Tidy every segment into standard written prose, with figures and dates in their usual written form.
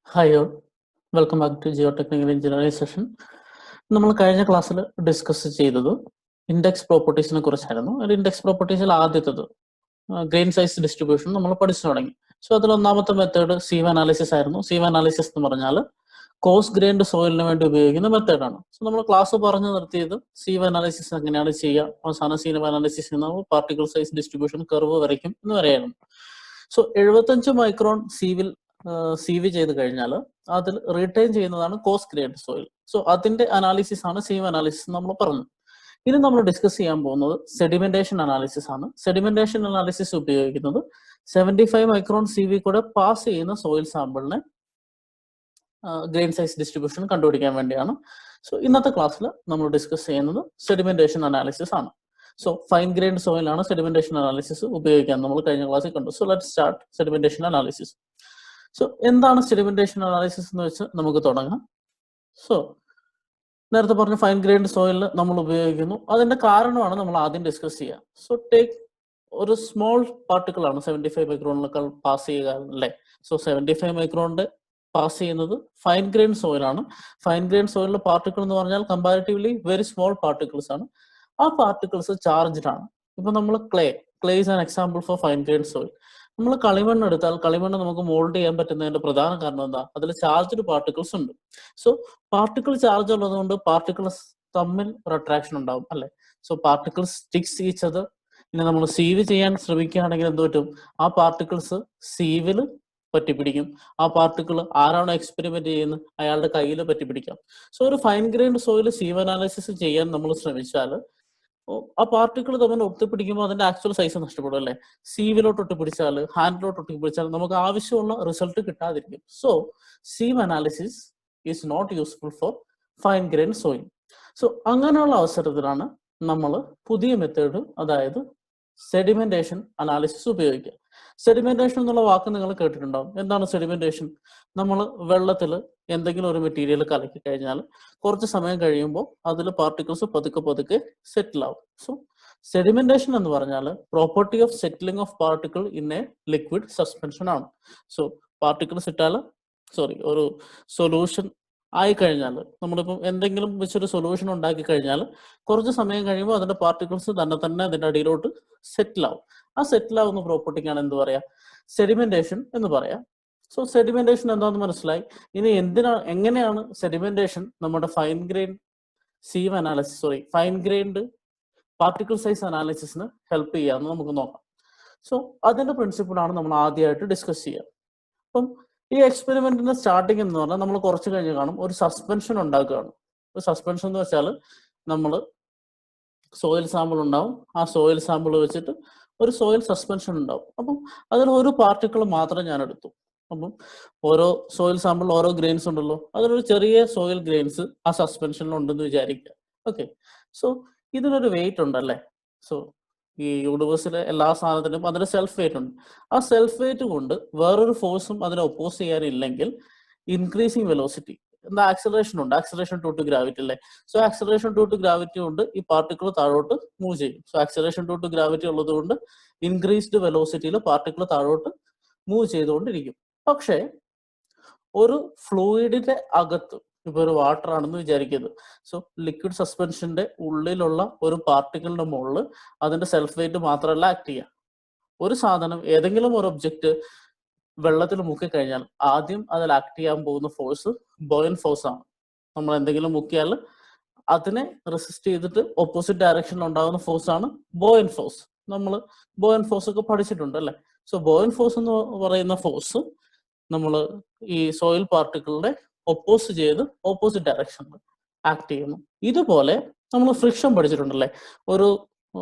Hi all, welcome back to Geotechnical Engineering session. നമ്മൾ കഴിഞ്ഞ ക്ലാസ്സിൽ ഡിസ്കസ് ചെയ്തത് ഇൻഡെക്സ് പ്രോപ്പർട്ടീസിനെ കുറിച്ചായിരുന്നു. ഒരു ഇൻഡെക്സ് പ്രോപ്പർട്ടീസിൽ ആദ്യത്തേത് ഗ്രെയിൻ സൈസ് ഡിസ്ട്രിബ്യൂഷൻ നമ്മൾ പഠിച്ചു തുടങ്ങി. സോ അതിൽ ഒന്നാമത്തെ മെത്തേഡ് സീവ് അനാലിസിസ് ആയിരുന്നു. സീവ് അനാലിസിസ് എന്ന് പറഞ്ഞാൽ കോസ് ഗ്രൈൻഡ് സോയിലിന് വേണ്ടി ഉപയോഗിക്കുന്ന മെത്തേഡാണ്. സോ നമ്മൾ ക്ലാസ് പറഞ്ഞു നിർത്തിയത് സീവ് അനാലിസിസ് എങ്ങനെയാണ് ചെയ്യുക, അവസാനം സീവ് അനാലിസിസ് നമ്മൾ പാർട്ടിക്കിൾ സൈസ് ഡിസ്ട്രിബ്യൂഷൻ കർവ് വരയ്ക്കും എന്ന് പറയായിരുന്നു. സോ 75 മൈക്രോൺ സീവ് ചെയ്ത് കഴിഞ്ഞാൽ അതിൽ റീറ്റെയിൻ ചെയ്യുന്നതാണ് കോസ് ഗ്രൈൻഡ് സോയിൽ. സോ അതിന്റെ അനാലിസിസ് ആണ് സീവ് അനാലിസിസ് നമ്മൾ പറഞ്ഞു. ഇനി നമ്മൾ ഡിസ്കസ് ചെയ്യാൻ പോകുന്നത് സെഡിമെന്റേഷൻ അനാലിസിസ് ആണ്. സെഡിമെന്റേഷൻ അനാലിസിസ് ഉപയോഗിക്കുന്നത് 75 മൈക്രോൺ CV കൂടെ പാസ് ചെയ്യുന്ന സോയിൽ സാമ്പിളിനെ ഗ്രെയിൻ സൈസ് ഡിസ്ട്രിബ്യൂഷൻ കണ്ടുപിടിക്കാൻ വേണ്ടിയാണ്. സോ ഇന്നത്തെ ക്ലാസ്സിൽ നമ്മൾ ഡിസ്കസ് ചെയ്യുന്നത് സെഡിമെന്റേഷൻ അനാലിസിസ് ആണ്. സോ ഫൈൻ ഗ്രൈൻഡ് സോയിലാണ് സെഡിമെന്റേഷൻ അനാലിസിസ് ഉപയോഗിക്കാൻ നമ്മൾ കഴിഞ്ഞ ക്ലാസ്സിൽ കണ്ടു. So let start sedimentation analysis. So എന്താണ് സെഡിമെന്റേഷൻ അനാലിസിസ് എന്ന് വെച്ച് നമുക്ക് തുടങ്ങാം. സോ നേരത്തെ പറഞ്ഞ ഫൈൻ ഗ്രൈൻഡ് സോയിലിൽ നമ്മൾ ഉപയോഗിക്കുന്നു. അതിന്റെ കാരണമാണ് നമ്മൾ ആദ്യം ഡിസ്കസ് ചെയ്യുക. സോ ടേക്ക് ഒരു സ്മോൾ പാർട്ടിക്കിൾ ആണ് 75 മൈക്രോണിനേക്കാൾ പാസ് ചെയ്യുക അല്ലേ. സോ 75 മൈക്രോണിന്റെ പാസ് ചെയ്യുന്നത് ഫൈൻ ഗ്രെയിൻ സോയിലാണ്. ഫൈൻ ഗ്രെയിൻ സോയിലിലെ പാർട്ടിക്കിൾ എന്ന് പറഞ്ഞാൽ കമ്പാരിറ്റീവ്ലി വെരി സ്മോൾ പാർട്ടിക്കിൾസ് ആണ്. ആ പാർട്ടിക്കിൾസ് ചാർജ്ഡ് ആണ്. ഇപ്പൊ നമ്മൾ clay is an example for fine grain soil. നമ്മൾ കളിമണ്ണ് എടുത്താൽ കളിമണ്ണ് നമുക്ക് മോൾഡ് ചെയ്യാൻ പറ്റുന്നതിന്റെ പ്രധാന കാരണം എന്താ? അതിൽ ചാർജ്ഡ് പാർട്ടിക്കിൾസ് ഉണ്ട്. സോ പാർട്ടിക്കിൾ ചാർജ് ഉള്ളതുകൊണ്ട് പാർട്ടിക്കിൾസ് തമ്മിൽ ഒരു അട്രാക്ഷൻ ഉണ്ടാവും അല്ലെ. So particles sticks each other. ഇനി നമ്മൾ സീവ് ചെയ്യാൻ ശ്രമിക്കുകയാണെങ്കിൽ എന്ത് പറ്റും? ആ പാർട്ടിക്കിൾസ് സീവില് പറ്റിപ്പിടിക്കും. ആ പാർട്ടിക്കിൾ ആരാണോ എക്സ്പെരിമെന്റ് ചെയ്യുന്നത് അയാളുടെ കയ്യിൽ പറ്റിപ്പിടിക്കാം. സോ ഒരു fine grind soil sieve analysis ചെയ്യാൻ നമ്മൾ ശ്രമിച്ചാൽ ആ പാർട്ടിക്കിൾ തമ്മിൽ ഒട്ടിപ്പിടിക്കുമ്പോൾ അതിന്റെ ആക്ച്വൽ സൈസ് നഷ്ടപ്പെടും അല്ലെ. സീവിലോട്ട് ഒട്ടിപ്പിടിച്ചാൽ ഹാൻഡിലോട്ട് ഒട്ടിപ്പിടിച്ചാൽ നമുക്ക് ആവശ്യമുള്ള റിസൾട്ട് കിട്ടാതിരിക്കും. So sieve analysis is not useful for fine grain soil. So അങ്ങനെയുള്ള അവസരത്തിലാണ് നമ്മൾ പുതിയ മെത്തേഡ്, അതായത് സെഡിമെന്റേഷൻ അനാലിസിസ് ഉപയോഗിക്കുക. സെഡിമെന്റേഷൻ എന്നുള്ള വാക്ക് നിങ്ങൾ കേട്ടിട്ടുണ്ടാവും. എന്താണ് സെഡിമെന്റേഷൻ? നമ്മൾ വെള്ളത്തിൽ എന്തെങ്കിലും ഒരു മെറ്റീരിയൽ കലക്കി കഴിഞ്ഞാൽ കുറച്ച് സമയം കഴിയുമ്പോൾ അതിൽ പാർട്ടിക്കിൾസ് പതുക്കെ സെറ്റിൽ ആവും. സോ സെഡിമെന്റേഷൻ എന്ന് പറഞ്ഞാൽ property of settling of particle in A liquid suspension ആണ്. സോ പാർട്ടിക്കിൾസ് ഇട്ടാൽ ഒരു സൊല്യൂഷൻ ആയി കഴിഞ്ഞാൽ, നമ്മളിപ്പം എന്തെങ്കിലും വെച്ചൊരു സൊല്യൂഷൻ ഉണ്ടാക്കി കഴിഞ്ഞാൽ കുറച്ച് സമയം കഴിയുമ്പോൾ അതിന്റെ പാർട്ടിക്കിൾസ് തന്നെ അതിന്റെ അടിയിലോട്ട് സെറ്റിൽ ആവും. ആ സെറ്റിൽ ആവുന്ന പ്രോപ്പർട്ടിക്കാണ് എന്ത് പറയാ? സെഡിമെന്റേഷൻ എന്ന് പറയാം. സോ സെഡിമെന്റേഷൻ എന്താണെന്ന് മനസ്സിലായി. ഇനി എങ്ങനെയാണ് സെഡിമെന്റേഷൻ നമ്മുടെ ഫൈൻ ഗ്രൈൻഡ് പാർട്ടിക്കിൾ സൈസ് അനാലിസിസിന് ഹെൽപ്പ് ചെയ്യാമെന്ന് നമുക്ക് നോക്കാം. സോ അതിന്റെ പ്രിൻസിപ്പിളാണ് നമ്മൾ ആദ്യമായിട്ട് ഡിസ്കസ് ചെയ്യുക. അപ്പം ഈ എക്സ്പെരിമെന്റിന്റെ സ്റ്റാർട്ടിങ് എന്ന് പറഞ്ഞാൽ നമ്മൾ കുറച്ച് കഴിഞ്ഞ് കാണും ഒരു സസ്പെൻഷൻ ഉണ്ടാക്കുകയാണ്. ഒരു സസ്പെൻഷൻ എന്ന് വെച്ചാൽ നമ്മൾ സോയിൽ സാമ്പിൾ ഉണ്ടാവും. ആ സോയിൽ സാമ്പിൾ വെച്ചിട്ട് ഒരു സോയിൽ സസ്പെൻഷൻ ഉണ്ടാവും. അപ്പം അതിൽ ഒരു പാർട്ടിക്കിൾ മാത്രം ഞാൻ എടുത്തു. അപ്പം ഓരോ സോയിൽ സാമ്പിൾ ഓരോ ഗ്രെയിൻസ് ഉണ്ടല്ലോ, അതിലൊരു ചെറിയ സോയിൽ ഗ്രെയിൻസ് ആ സസ്പെൻഷനിൽ ഉണ്ടെന്ന് വിചാരിക്കുക. ഓക്കെ, സോ ഇതിനൊരു വെയിറ്റ് ഉണ്ടല്ലേ. സോ ഈ യൂണിവേഴ്സിലെ എല്ലാ സാധനത്തിനും അതിന് സെൽഫ് വെയിറ്റ് ഉണ്ട്. ആ സെൽഫ് വെയിറ്റ് കൊണ്ട് വേറൊരു ഫോഴ്സും അതിനെ ഒപ്പോസ് ചെയ്യാനില്ലെങ്കിൽ ഇൻക്രീസിങ് വെലോസിറ്റി എന്താ ആക്സലറേഷൻ ഉണ്ട്. ആക്സലറേഷൻ ഡ്യൂ ടു ഗ്രാവിറ്റി അല്ലേ. So acceleration due to gravity കൊണ്ട് ഈ പാർട്ടിക്കിൾ താഴോട്ട് മൂവ് ചെയ്യും. So acceleration due to gravity ഉള്ളത് കൊണ്ട് ഇൻക്രീസ്ഡ് വെലോസിറ്റിയിൽ പാർട്ടിക്കിൾ താഴോട്ട് മൂവ് ചെയ്തുകൊണ്ടിരിക്കും. പക്ഷേ ഒരു ഫ്ലൂയിഡിന്റെ അകത്ത്, ഇപ്പൊ ഒരു വാട്ടർ ആണെന്ന് വിചാരിക്കുന്നത്. സോ ലിക്വിഡ് സസ്പെൻഷന്റെ ഉള്ളിലുള്ള ഒരു പാർട്ടിക്കിളിന്റെ മുകളിൽ അതിന്റെ സെൽഫ് വെയിറ്റ് മാത്രമല്ല ആക്ട് ചെയ്യുക. ഒരു സാധനം, ഏതെങ്കിലും ഒരു ഒബ്ജക്റ്റ് വെള്ളത്തിൽ മുക്കിക്കഴിഞ്ഞാൽ ആദ്യം അതിൽ ആക്ട് ചെയ്യാൻ പോകുന്ന ഫോഴ്സ് ബോയൻ ഫോഴ്സ് ആണ്. നമ്മൾ എന്തെങ്കിലും മുക്കിയാൽ അതിനെ റെസിസ്റ്റ് ചെയ്തിട്ട് ഓപ്പോസിറ്റ് ഡയറക്ഷനിൽ ഉണ്ടാകുന്ന ഫോഴ്സ് ആണ് ബോയൻ ഫോഴ്സ്. നമ്മൾ ബോയൻ ഫോഴ്സ് ഒക്കെ പഠിച്ചിട്ടുണ്ട് അല്ലെ. സോ ബോയൻ ഫോഴ്സ് എന്ന് പറയുന്ന ഫോഴ്സ് നമ്മൾ ഈ സോയിൽ പാർട്ടിക്കിളിനെ ഒപ്പോസ് ചെയ്ത് ഓപ്പോസിറ്റ് ഡയറക്ഷനിൽ ആക്ട് ചെയ്യുന്നു. ഇതുപോലെ നമ്മൾ ഫ്രിക്ഷൻ പഠിച്ചിട്ടുണ്ടല്ലേ. ഒരു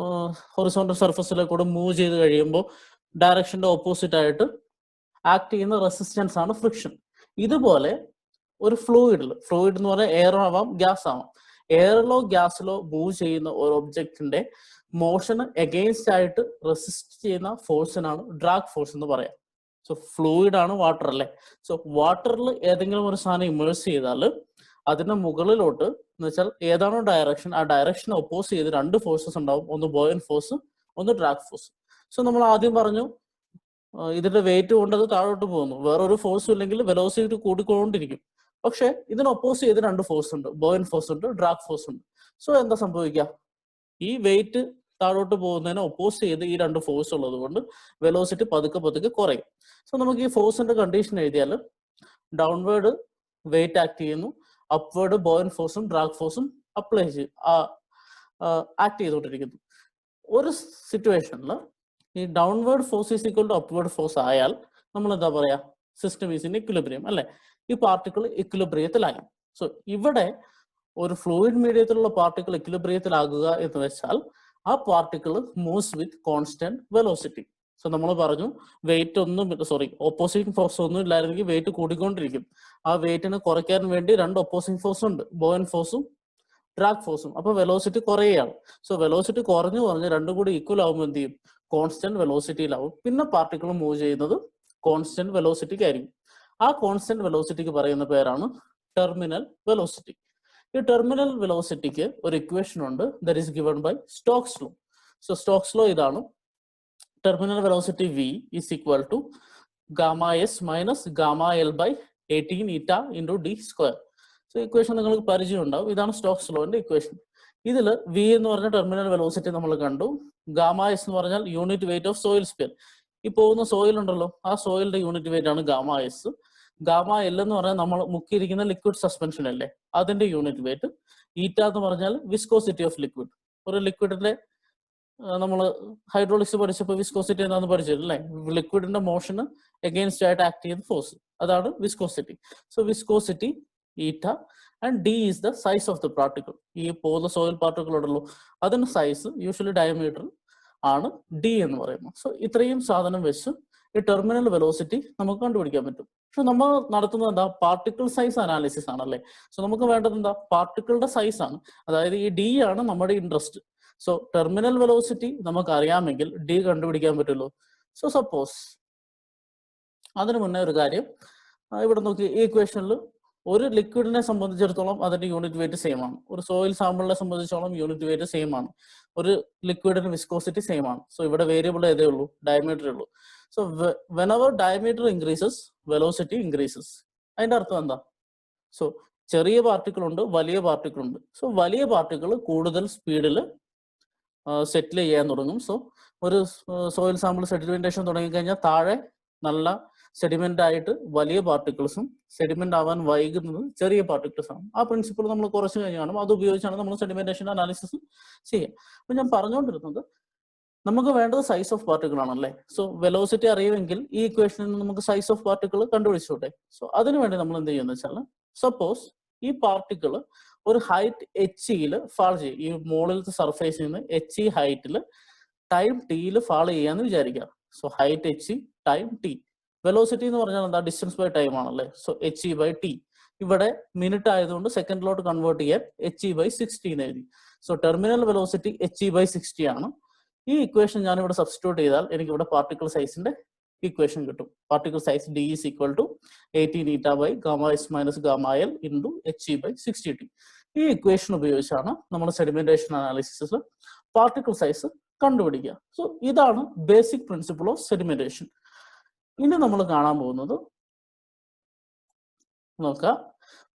ഹൊറിസോണ്ടൽ സർഫസിലേക്കൂടെ മൂവ് ചെയ്ത് കഴിയുമ്പോൾ ഡയറക്ഷന്റെ ഓപ്പോസിറ്റ് ആയിട്ട് ആക്ട് ചെയ്യുന്ന റെസിസ്റ്റൻസ് ആണ് ഫ്രിക്ഷൻ. ഇതുപോലെ ഒരു ഫ്ലൂയിഡ് എന്ന് പറഞ്ഞാൽ എയർ ആവാം, ഗ്യാസ് ആവാം. എയറിലോ ഗ്യാസിലോ മൂവ് ചെയ്യുന്ന ഒരു ഒബ്ജക്റ്റിന്റെ മോഷന് എഗെയിൻസ്റ്റ് ആയിട്ട് റെസിസ്റ്റ് ചെയ്യുന്ന ഫോഴ്സിനാണ് ഡ്രാഗ് ഫോഴ്സ് എന്ന് പറയാം. സോ ഫ്ലൂയിഡ് ആണ് വാട്ടർ അല്ലേ. സോ വാട്ടറിൽ ഏതെങ്കിലും ഒരു സാധനം ഇമേഴ്സ് ചെയ്താൽ അതിന്റെ മുകളിലോട്ട് എന്ന് വെച്ചാൽ ഏതാണോ ഡയറക്ഷൻ, ആ ഡയറക്ഷൻ ഒപ്പോസ് ചെയ്ത് രണ്ട് ഫോഴ്സസ് ഉണ്ടാവും. ഒന്ന് ബോയൻ ഫോഴ്സ്, ഒന്ന് ഡ്രാഗ് ഫോഴ്സ്. സോ നമ്മൾ ആദ്യം പറഞ്ഞു ഇതിന്റെ വെയിറ്റ് കൊണ്ട് അത് താഴോട്ട് പോകുന്നു. വേറൊരു ഫോഴ്സും ഇല്ലെങ്കിൽ വെലോസിറ്റി കൂടിക്കൊണ്ടിരിക്കും. പക്ഷെ ഇതിന് ഒപ്പോസ് ചെയ്ത് രണ്ട് ഫോഴ്സ് ഉണ്ട്, ബോയൻ ഫോഴ്സ് ഉണ്ട്, ഡ്രാഗ് ഫോഴ്സ് ഉണ്ട്. സോ എന്താ സംഭവിക്കുക? ഈ വെയിറ്റ് താഴോട്ട് പോകുന്നതിനെ ഒപ്പോസ് ചെയ്ത് ഈ രണ്ട് ഫോഴ്സ് ഉള്ളത് കൊണ്ട് വെലോസിറ്റി പതുക്കെ പതുക്കെ കുറയും. സോ നമുക്ക് ഈ ഫോഴ്സിന്റെ കണ്ടീഷൻ എഴുതിയാൽ ഡൗൺവേർഡ് വെയിറ്റ് ആക്ട് ചെയ്യുന്നു, അപ്വേർഡ് ബോയൻ ഫോഴ്സും ഡ്രാഗ് ഫോഴ്സും അപ്ലൈ ആക്ട് ചെയ്തുകൊണ്ടിരിക്കുന്നു. ഒരു സിറ്റുവേഷനിൽ ഈ downward force is equal to upward force ആയാൽ നമ്മൾ എന്താ പറയാ? സിസ്റ്റം ഈസ് ഇൻ ഇക്വിലിബ്രിയം അല്ലെ? ഈ പാർട്ടിക്കിൾ ഇക്വിലിബ്രിയത്തിലായി. സോ ഇവിടെ ഒരു ഫ്ലൂയിഡ് മീഡിയത്തിലുള്ള പാർട്ടിക്കിൾ ഇക്വിലിബ്രിയത്തിലാകുക എന്ന് വെച്ചാൽ ആ particle moves with constant velocity. So നമ്മൾ പറഞ്ഞു വെയിറ്റ് ഒന്നും ഓപ്പോസിറ്റ് ഫോഴ്സ് ഒന്നും ഇല്ലായിരുന്നെങ്കിൽ വെയിറ്റ് കൂടിക്കൊണ്ടിരിക്കും. ആ വെയിറ്റിനെ കുറയ്ക്കാൻ വേണ്ടി രണ്ട് ഓപ്പോസിറ്റ് ഫോഴ്സ് ഉണ്ട്, ബോയൻ ഫോഴ്സും ഡ്രാഗ് ഫോഴ്സും. അപ്പൊ വെലോസിറ്റി കുറയുകയാണ്. സോ വെലോസിറ്റി കുറഞ്ഞു രണ്ടും കൂടി ഈക്വൽ ആവുമ്പോൾ എന്ത് ചെയ്യും? കോൺസ്റ്റന്റ് വെലോസിറ്റിയിലാവും. പിന്നെ പാർട്ടിക്കിൾ മൂവ് ചെയ്യുന്നത് കോൺസ്റ്റന്റ് വെലോസിറ്റിക്ക് ആയിരിക്കും. ആ കോൺസ്റ്റന്റ് വെലോസിറ്റിക്ക് പറയുന്ന പേരാണ് ടെർമിനൽ വെലോസിറ്റി. ഈ ടെർമിനൽ വെലോസിറ്റിക്ക് ഒരു ഇക്വേഷൻ ഉണ്ട്, that is given by Stokes law. So Stokes law ഇതാണ്: terminal velocity V is equal to gamma S minus gamma l by 18 eta into d square. So equation നിങ്ങൾക്ക് പരിചയം ഉണ്ടാവും. ഇതാണ് Stokes ലോന്റെ ഇക്വേഷൻ. ഇതിൽ V എന്ന് പറഞ്ഞ ടെർമിനൽ വെലോസിറ്റി നമ്മൾ കണ്ടു. ഗാമ എസ് എന്ന് പറഞ്ഞാൽ unit weight of soil sphere. ഈ പോകുന്ന സോയിൽ ഉണ്ടല്ലോ, ആ സോയിലിന്റെ യൂണിറ്റ് വെയിറ്റ് ആണ് ഗാമ എസ്. ഗാമ എൽ എന്ന് പറഞ്ഞാൽ നമ്മൾ മുക്കിയിരിക്കുന്ന ലിക്വിഡ് സസ്പെൻഷൻ അല്ലേ, അതിന്റെ യൂണിറ്റ് വെയിറ്റ്. ഈറ്റ എന്ന് പറഞ്ഞാൽ വിസ്കോസിറ്റി ഓഫ് ലിക്വിഡ്. ഒരു ലിക്വിഡിന്റെ നമ്മൾ ഹൈഡ്രോളിക്സ് പഠിച്ചപ്പോൾ വിസ്കോസിറ്റി എന്താണെന്ന് പഠിച്ചില്ലേ? ലിക്വിഡിന്റെ മോഷന് എഗെയിൻസ്റ്റ് ആയിട്ട് ആക്ട് ചെയ്യുന്ന ഫോഴ്സ്, അതാണ് വിസ്കോസിറ്റി. സോ വിസ്കോസിറ്റി ഈറ്റ and D is the size of the particle. ഈ പോകുന്ന സോയിൽ പാർട്ടിക്കിൾ ഉണ്ടല്ലോ, അതിന്റെ സൈസ് യൂഷ്വലി ഡയമീറ്റർ ആണ് ഡി എന്ന് പറയുന്നത്. സോ ഇത്രയും സാധനം വെച്ച് ഈ ടെർമിനൽ വെലോസിറ്റി നമുക്ക് കണ്ടുപിടിക്കാൻ പറ്റും. പക്ഷെ നമ്മൾ നടത്തുന്നത് എന്താ? പാർട്ടിക്കിൾ സൈസ് അനാലിസിസ് ആണല്ലേ. സോ നമുക്ക് വേണ്ടത് എന്താ? പാർട്ടിക്കിളുടെ സൈസ് ആണ്. അതായത് ഈ ഡി ആണ് നമ്മുടെ ഇൻട്രസ്റ്റ്. സോ ടെർമിനൽ വെലോസിറ്റി നമുക്ക് അറിയാമെങ്കിൽ ഡി കണ്ടുപിടിക്കാൻ പറ്റുമല്ലോ. സോ സപ്പോസ് അതിനു മുന്നേ ഒരു കാര്യം ഇവിടെ നോക്കി, ഈ ഇക്വേഷനിൽ ഒരു ലിക്വിഡിനെ സംബന്ധിച്ചിടത്തോളം അതിന്റെ യൂണിറ്റ് വെയിറ്റ് സെയിം ആണ്. ഒരു സോയിൽ സാമ്പിളിനെ സംബന്ധിച്ചോളം യൂണിറ്റ് വെയിറ്റ് സെയിം ആണ്. ഒരു ലിക്വിഡിന് വിസ്കോസിറ്റി സെയിം ആണ്. സോ ഇവിടെ വേരിയബിൾ ഏതേ ഉള്ളൂ? ഡയമീറ്റർ ഉള്ളൂ. So whenever diameter increases velocity increases. അതിന്റെ അർത്ഥം എന്താ? സോ ചെറിയ പാർട്ടിക്കിൾ ഉണ്ട്, വലിയ പാർട്ടിക്കിൾ ഉണ്ട്. സോ വലിയ പാർട്ടിക്കിൾ കൂടുതൽ സ്പീഡിൽ സെറ്റിൽ ചെയ്യാൻ തുടങ്ങും. സോ ഒരു സോയിൽ സാമ്പിൾ സെഡിമെന്റേഷൻ തുടങ്ങിക്കഴിഞ്ഞാൽ താഴെ നല്ല സെഡിമെന്റ് ആയിട്ട് വലിയ പാർട്ടിക്കിൾസും സെഡിമെന്റ് ആവാൻ വൈകുന്നത് ചെറിയ പാർട്ടിക്കിൾസ് ആണ്. ആ പ്രിൻസിപ്പിൾ നമ്മൾ കുറച്ച് കഴിഞ്ഞ് കാണും. അത് ഉപയോഗിച്ചാണ് നമ്മൾ സെഡിമെന്റേഷൻ അനാലിസിസ് ചെയ്യുക. അപ്പൊ ഞാൻ പറഞ്ഞുകൊണ്ടിരുന്നത് നമുക്ക് വേണ്ടത് സൈസ് ഓഫ് പാർട്ടിക്കിൾ ആണല്ലേ. സോ വെലോസിറ്റി അറിയുമെങ്കിൽ ഈ ഇക്വേഷനിൽ നിന്ന് നമുക്ക് സൈസ് ഓഫ് പാർട്ടിക്കിൾ കണ്ടുപിടിച്ചോട്ടെ. സോ അതിനുവേണ്ടി നമ്മൾ എന്ത് ചെയ്യുന്ന വെച്ചാൽ, സപ്പോസ് ഈ പാർട്ടിക്കിൾ ഒരു ഹൈറ്റ് HEയിൽ ഫാൾ ചെയ്യും. ഈ മുകളിലത്തെ സർഫേസിൽ നിന്ന് HE ഹൈറ്റിൽ ടൈം ടിയിൽ ഫാൾ ചെയ്യാന്ന് വിചാരിക്കുക. So height HE time T. Velocity എന്ന് പറഞ്ഞാൽ എന്താ? ഡിസ്റ്റൻസ് ബൈ ടൈം ആണല്ലേ. So HE by T. ഇവിടെ മിനിറ്റ് ആയതുകൊണ്ട് സെക്കൻഡിലോട്ട് കൺവേർട്ട് ചെയ്യാൻ HE ബൈ 60 എന്ന് എഴുതി. So terminal velocity HE by 60 ആണ്. ഈ ഇക്വേഷൻ ഞാൻ ഇവിടെ സബ്സ്റ്റിറ്റ്യൂട്ട് ചെയ്താൽ എനിക്ക് ഇവിടെ പാർട്ടിക്കിൾ സൈസിന്റെ ഇക്വേഷൻ കിട്ടും. Particle size D is equal to 18 eta by gamma S minus gamma L into HE by 60t. ഈ ഇക്വേഷൻ ഉപയോഗിച്ചാണ് നമ്മൾ സെഡിമെന്റേഷൻ അനാലിസിസിൽ പാർട്ടിക്കിൾ സൈസ് കണ്ടുപിടിക്കുക. സോ ഇതാണ് ബേസിക് പ്രിൻസിപ്പിൾ ഓഫ് സെഡിമെന്റേഷൻ. ഇനി നമ്മൾ കാണാൻ പോകുന്നത് നോക്കാം,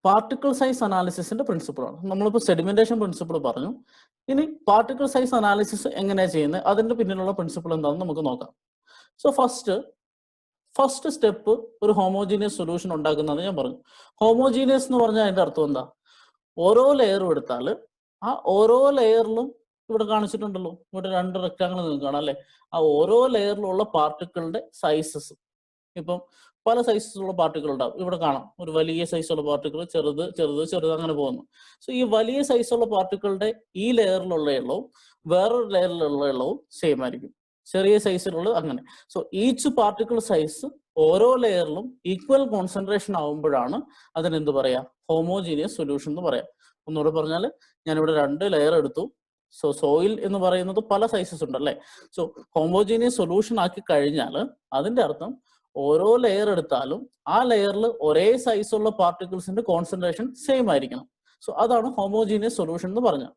പാർട്ടിക്കിൾ സൈസ് അനാലിസിസിന്റെ പ്രിൻസിപ്പിൾ ആണ്. നമ്മളിപ്പോൾ സെഡിമെന്റേഷൻ പ്രിൻസിപ്പിൾ പറഞ്ഞു. ഇനി പാർട്ടിക്കിൾ സൈസ് അനാലിസിസ് എങ്ങനെയാണ് ചെയ്യുന്നത്, അതിന്റെ പിന്നിലുള്ള പ്രിൻസിപ്പിൾ എന്താണെന്ന് നമുക്ക് നോക്കാം. സോ ഫസ്റ്റ് സ്റ്റെപ്പ് ഒരു ഹോമോജീനിയസ് സൊല്യൂഷൻ ഉണ്ടാക്കുന്നത് ഞാൻ പറഞ്ഞു. ഹോമോജീനിയസ് എന്ന് പറഞ്ഞാൽ അതിന്റെ അർത്ഥം എന്താ? ഓരോ ലെയറും എടുത്താൽ ആ ഓരോ ലെയറിലും ഇവിടെ കാണിച്ചിട്ടുണ്ടല്ലോ, ഇവിടെ രണ്ട് റെക്ടാങ്കിൾ നിങ്ങൾക്ക് കാണാം അല്ലെ. ആ ഓരോ ലെയറിലുള്ള പാർട്ടിക്കിളുടെ സൈസസ്, ഇപ്പം പല സൈസുള്ള പാർട്ടിക്കിൾ ഉണ്ടാവും. ഇവിടെ കാണാം ഒരു വലിയ സൈസുള്ള പാർട്ടിക്കിൾ, ചെറുത് ചെറുത് ചെറുത് അങ്ങനെ പോകുന്നു. സോ ഈ വലിയ സൈസുള്ള പാർട്ടിക്കിളുടെ ഈ ലെയറിലുള്ള എള്ളവും വേറൊരു ലെയറിലുള്ള എള്ളവും സെയിം ആയിരിക്കും. ചെറിയ സൈസിലുള്ളത് അങ്ങനെ. സോ ഈച്ച് പാർട്ടിക്കിൾ സൈസ് ഓരോ ലെയറിലും ഈക്വൽ കോൺസെൻട്രേഷൻ ആവുമ്പോഴാണ് അതിനെന്ത് പറയാ? ഹോമോജീനിയസ് സൊല്യൂഷൻ എന്ന് പറയാം. ഒന്നുകൂടെ പറഞ്ഞാൽ ഞാനിവിടെ രണ്ട് ലെയർ എടുത്തു. സോ സോയിൽ എന്ന് പറയുന്നത് പല സൈസസ് ഉണ്ടല്ലേ. സോ ഹോമോജീനിയസ് സൊല്യൂഷൻ ആക്കി കഴിഞ്ഞാൽ അതിന്റെ അർത്ഥം ഓരോ ലെയർ എടുത്താലും ആ ലെയറിൽ ഒരേ സൈസുള്ള പാർട്ടിക്കിൾസിന്റെ കോൺസെൻട്രേഷൻ സെയിം ആയിരിക്കണം. സോ അതാണ് ഹോമോജീനിയസ് സൊല്യൂഷൻ എന്ന് പറഞ്ഞാൽ.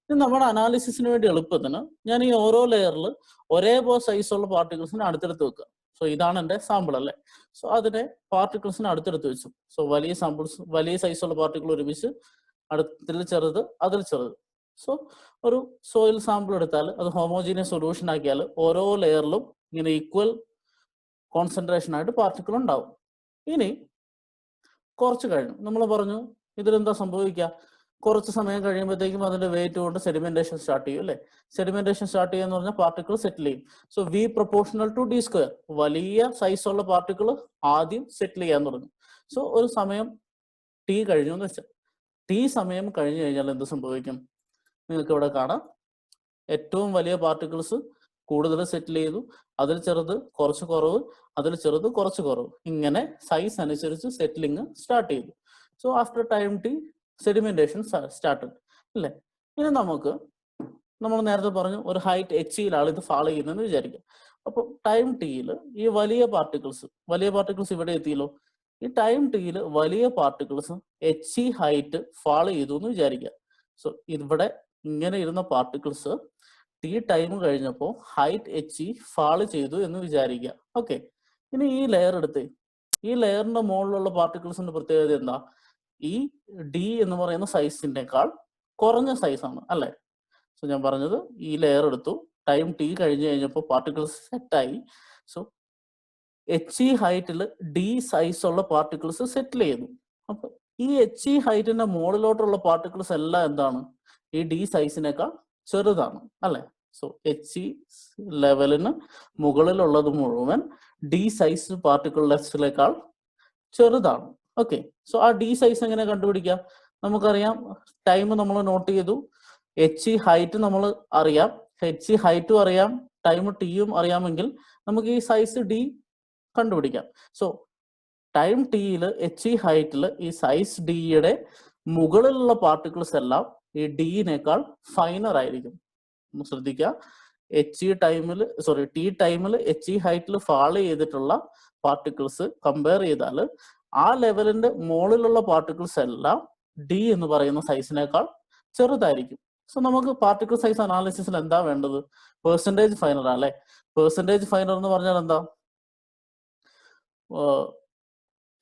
ഇത് നമ്മുടെ അനാലിസിസിന് വേണ്ടി എളുപ്പത്തിന് ഞാൻ ഈ ഓരോ ലെയറിൽ ഒരേപോലെ സൈസുള്ള പാർട്ടിക്കിൾസിനെ അടുത്തെടുത്ത് വെക്കുക. സോ ഇതാണ് എൻ്റെ സാമ്പിൾ അല്ലേ. സോ അതിനെ പാർട്ടിക്കിൾസിനെ അടുത്തെടുത്ത് വെച്ചു. സോ വലിയ സാമ്പിൾസ്, വലിയ സൈസുള്ള പാർട്ടിക്കിൾ ഒരുമിച്ച് അടുത്തിൽ ചെറുത്, അതിൽ ചെറുത്. സോ ഒരു സോയിൽ സാമ്പിൾ എടുത്താൽ അത് ഹോമോജീനിയസ് സൊല്യൂഷൻ ആക്കിയാൽ ഓരോ ലെയറിലും ഇങ്ങനെ ഈക്വൽ കോൺസെൻട്രേഷൻ ആയിട്ട് പാർട്ടിക്കിൾ ഉണ്ടാവും. ഇനി കുറച്ച് കഴിഞ്ഞു നമ്മൾ പറഞ്ഞു ഇതിലെന്താ സംഭവിക്കുക, കുറച്ച് സമയം കഴിയുമ്പോഴത്തേക്കും അതിന്റെ വെയിറ്റ് കൊണ്ട് സെഡിമെന്റേഷൻ സ്റ്റാർട്ട് ചെയ്യും അല്ലെ. സെഡിമെന്റേഷൻ സ്റ്റാർട്ട് ചെയ്യുക എന്ന് പറഞ്ഞാൽ പാർട്ടിക്കിൾ സെറ്റിൽ ചെയ്യും. So V proportional to D square, വലിയ സൈസുള്ള പാർട്ടിക്കിൾ ആദ്യം സെറ്റിൽ ചെയ്യാൻ തുടങ്ങും. സോ ഒരു സമയം ടി കഴിഞ്ഞു എന്ന് വെച്ചാൽ ടി സമയം കഴിഞ്ഞു കഴിഞ്ഞാൽ എന്ത് സംഭവിക്കും, നിങ്ങൾക്ക് ഇവിടെ കാണാം ഏറ്റവും വലിയ പാർട്ടിക്കിൾസ് കൂടുതൽ സെറ്റിൽ ചെയ്തു, അതിൽ ചെറുത് കുറച്ച് കുറവ്, അതിൽ ചെറുത് കുറച്ച് കുറവ്, ഇങ്ങനെ സൈസ് അനുസരിച്ച് സെറ്റിലിങ് സ്റ്റാർട്ട് ചെയ്തു. So after time T sedimentation started അല്ലേ. ഇനി നമ്മൾ നേരത്തെ പറഞ്ഞു ഒരു ഹൈറ്റ് എച്ചിയിലാണ് ഇത് ഫാളോ ചെയ്യുന്നതെന്ന് വിചാരിക്കുക. അപ്പോൾ ടൈം ടിയിൽ ഈ വലിയ പാർട്ടിക്കിൾസ് ഇവിടെ എത്തിയല്ലോ. ഈ ടൈം ടിയിൽ വലിയ പാർട്ടിക്കിൾസ് എച്ച് ഹൈറ്റ് ഫാളോ ചെയ്തു എന്ന് വിചാരിക്കുക. സോ ഇവിടെ ഇങ്ങനെ ഇരുന്ന പാർട്ടിക്കിൾസ് ടി ടൈം കഴിഞ്ഞപ്പോൾ ഹൈറ്റ് എച്ച് ഫാള് ചെയ്തു എന്ന് വിചാരിക്കുക. ഓക്കെ, ഇനി ഈ ലെയർ എടുത്ത് ഈ ലെയറിന്റെ മുകളിലുള്ള പാർട്ടിക്കിൾസിന്റെ പ്രത്യേകത എന്താ, ഈ ഡി എന്ന് പറയുന്ന സൈസിനേക്കാൾ കുറഞ്ഞ സൈസാണ് അല്ലെ. സോ ഞാൻ പറഞ്ഞത് ഈ ലെയർ എടുത്തു, ടൈം ടി കഴിഞ്ഞ് കഴിഞ്ഞപ്പോൾ പാർട്ടിക്കിൾസ് സെറ്റായി. സോ എച്ച് ഹൈറ്റിൽ ഡി സൈസ് ഉള്ള പാർട്ടിക്കിൾസ് സെറ്റിൽ ചെയ്തു. അപ്പൊ ഈ എച്ച് ഹൈറ്റിന്റെ മുകളിലോട്ടുള്ള പാർട്ടിക്കിൾസ് എല്ലാം എന്താണ്, ഈ ഡി സൈസിനേക്കാൾ ചെറുതാണ് അല്ലെ. സോ എച്ച് ലെവലിന് മുകളിലുള്ളത് മുഴുവൻ ഡി സൈസ് പാർട്ടിക്കിൾസിനേക്കാൾ ചെറുതാണ്. ഓക്കെ, സോ ആ ഡി സൈസ് എങ്ങനെ കണ്ടുപിടിക്കാം, നമുക്കറിയാം ടൈം നമ്മൾ നോട്ട് ചെയ്തു, എച്ച് ഹൈറ്റ് നമ്മൾ അറിയാം, എച്ച് ഹൈറ്റും അറിയാം, ടൈം ടിയും അറിയാമെങ്കിൽ നമുക്ക് ഈ സൈസ് ഡി കണ്ടുപിടിക്കാം. സോ ടൈം ടിയിൽ എച്ച് ഹൈറ്റിൽ ഈ സൈസ് ഡിയുടെ മുകളിലുള്ള പാർട്ടിക്കിൾസ് എല്ലാം ഈ ഡിനേക്കാൾ ഫൈനർ ആയിരിക്കും. ശ്രദ്ധിക്കുക, ടി ടൈമിൽ എച്ച് ഹൈറ്റിൽ ഫാളോ ചെയ്തിട്ടുള്ള പാർട്ടിക്കിൾസ് കമ്പയർ ചെയ്താൽ ആ ലെവലിന്റെ മുകളിലുള്ള പാർട്ടിക്കിൾസ് എല്ലാം ഡി എന്ന് പറയുന്ന സൈസിനേക്കാൾ ചെറുതായിരിക്കും. സോ നമുക്ക് പാർട്ടിക്കിൾ സൈസ് അനാലിസിസിൽ എന്താ വേണ്ടത്, പെർസെൻറ്റേജ് ഫൈനർ അല്ലെ. പെർസെൻറ്റേജ് ഫൈനർ എന്ന് പറഞ്ഞാൽ എന്താ,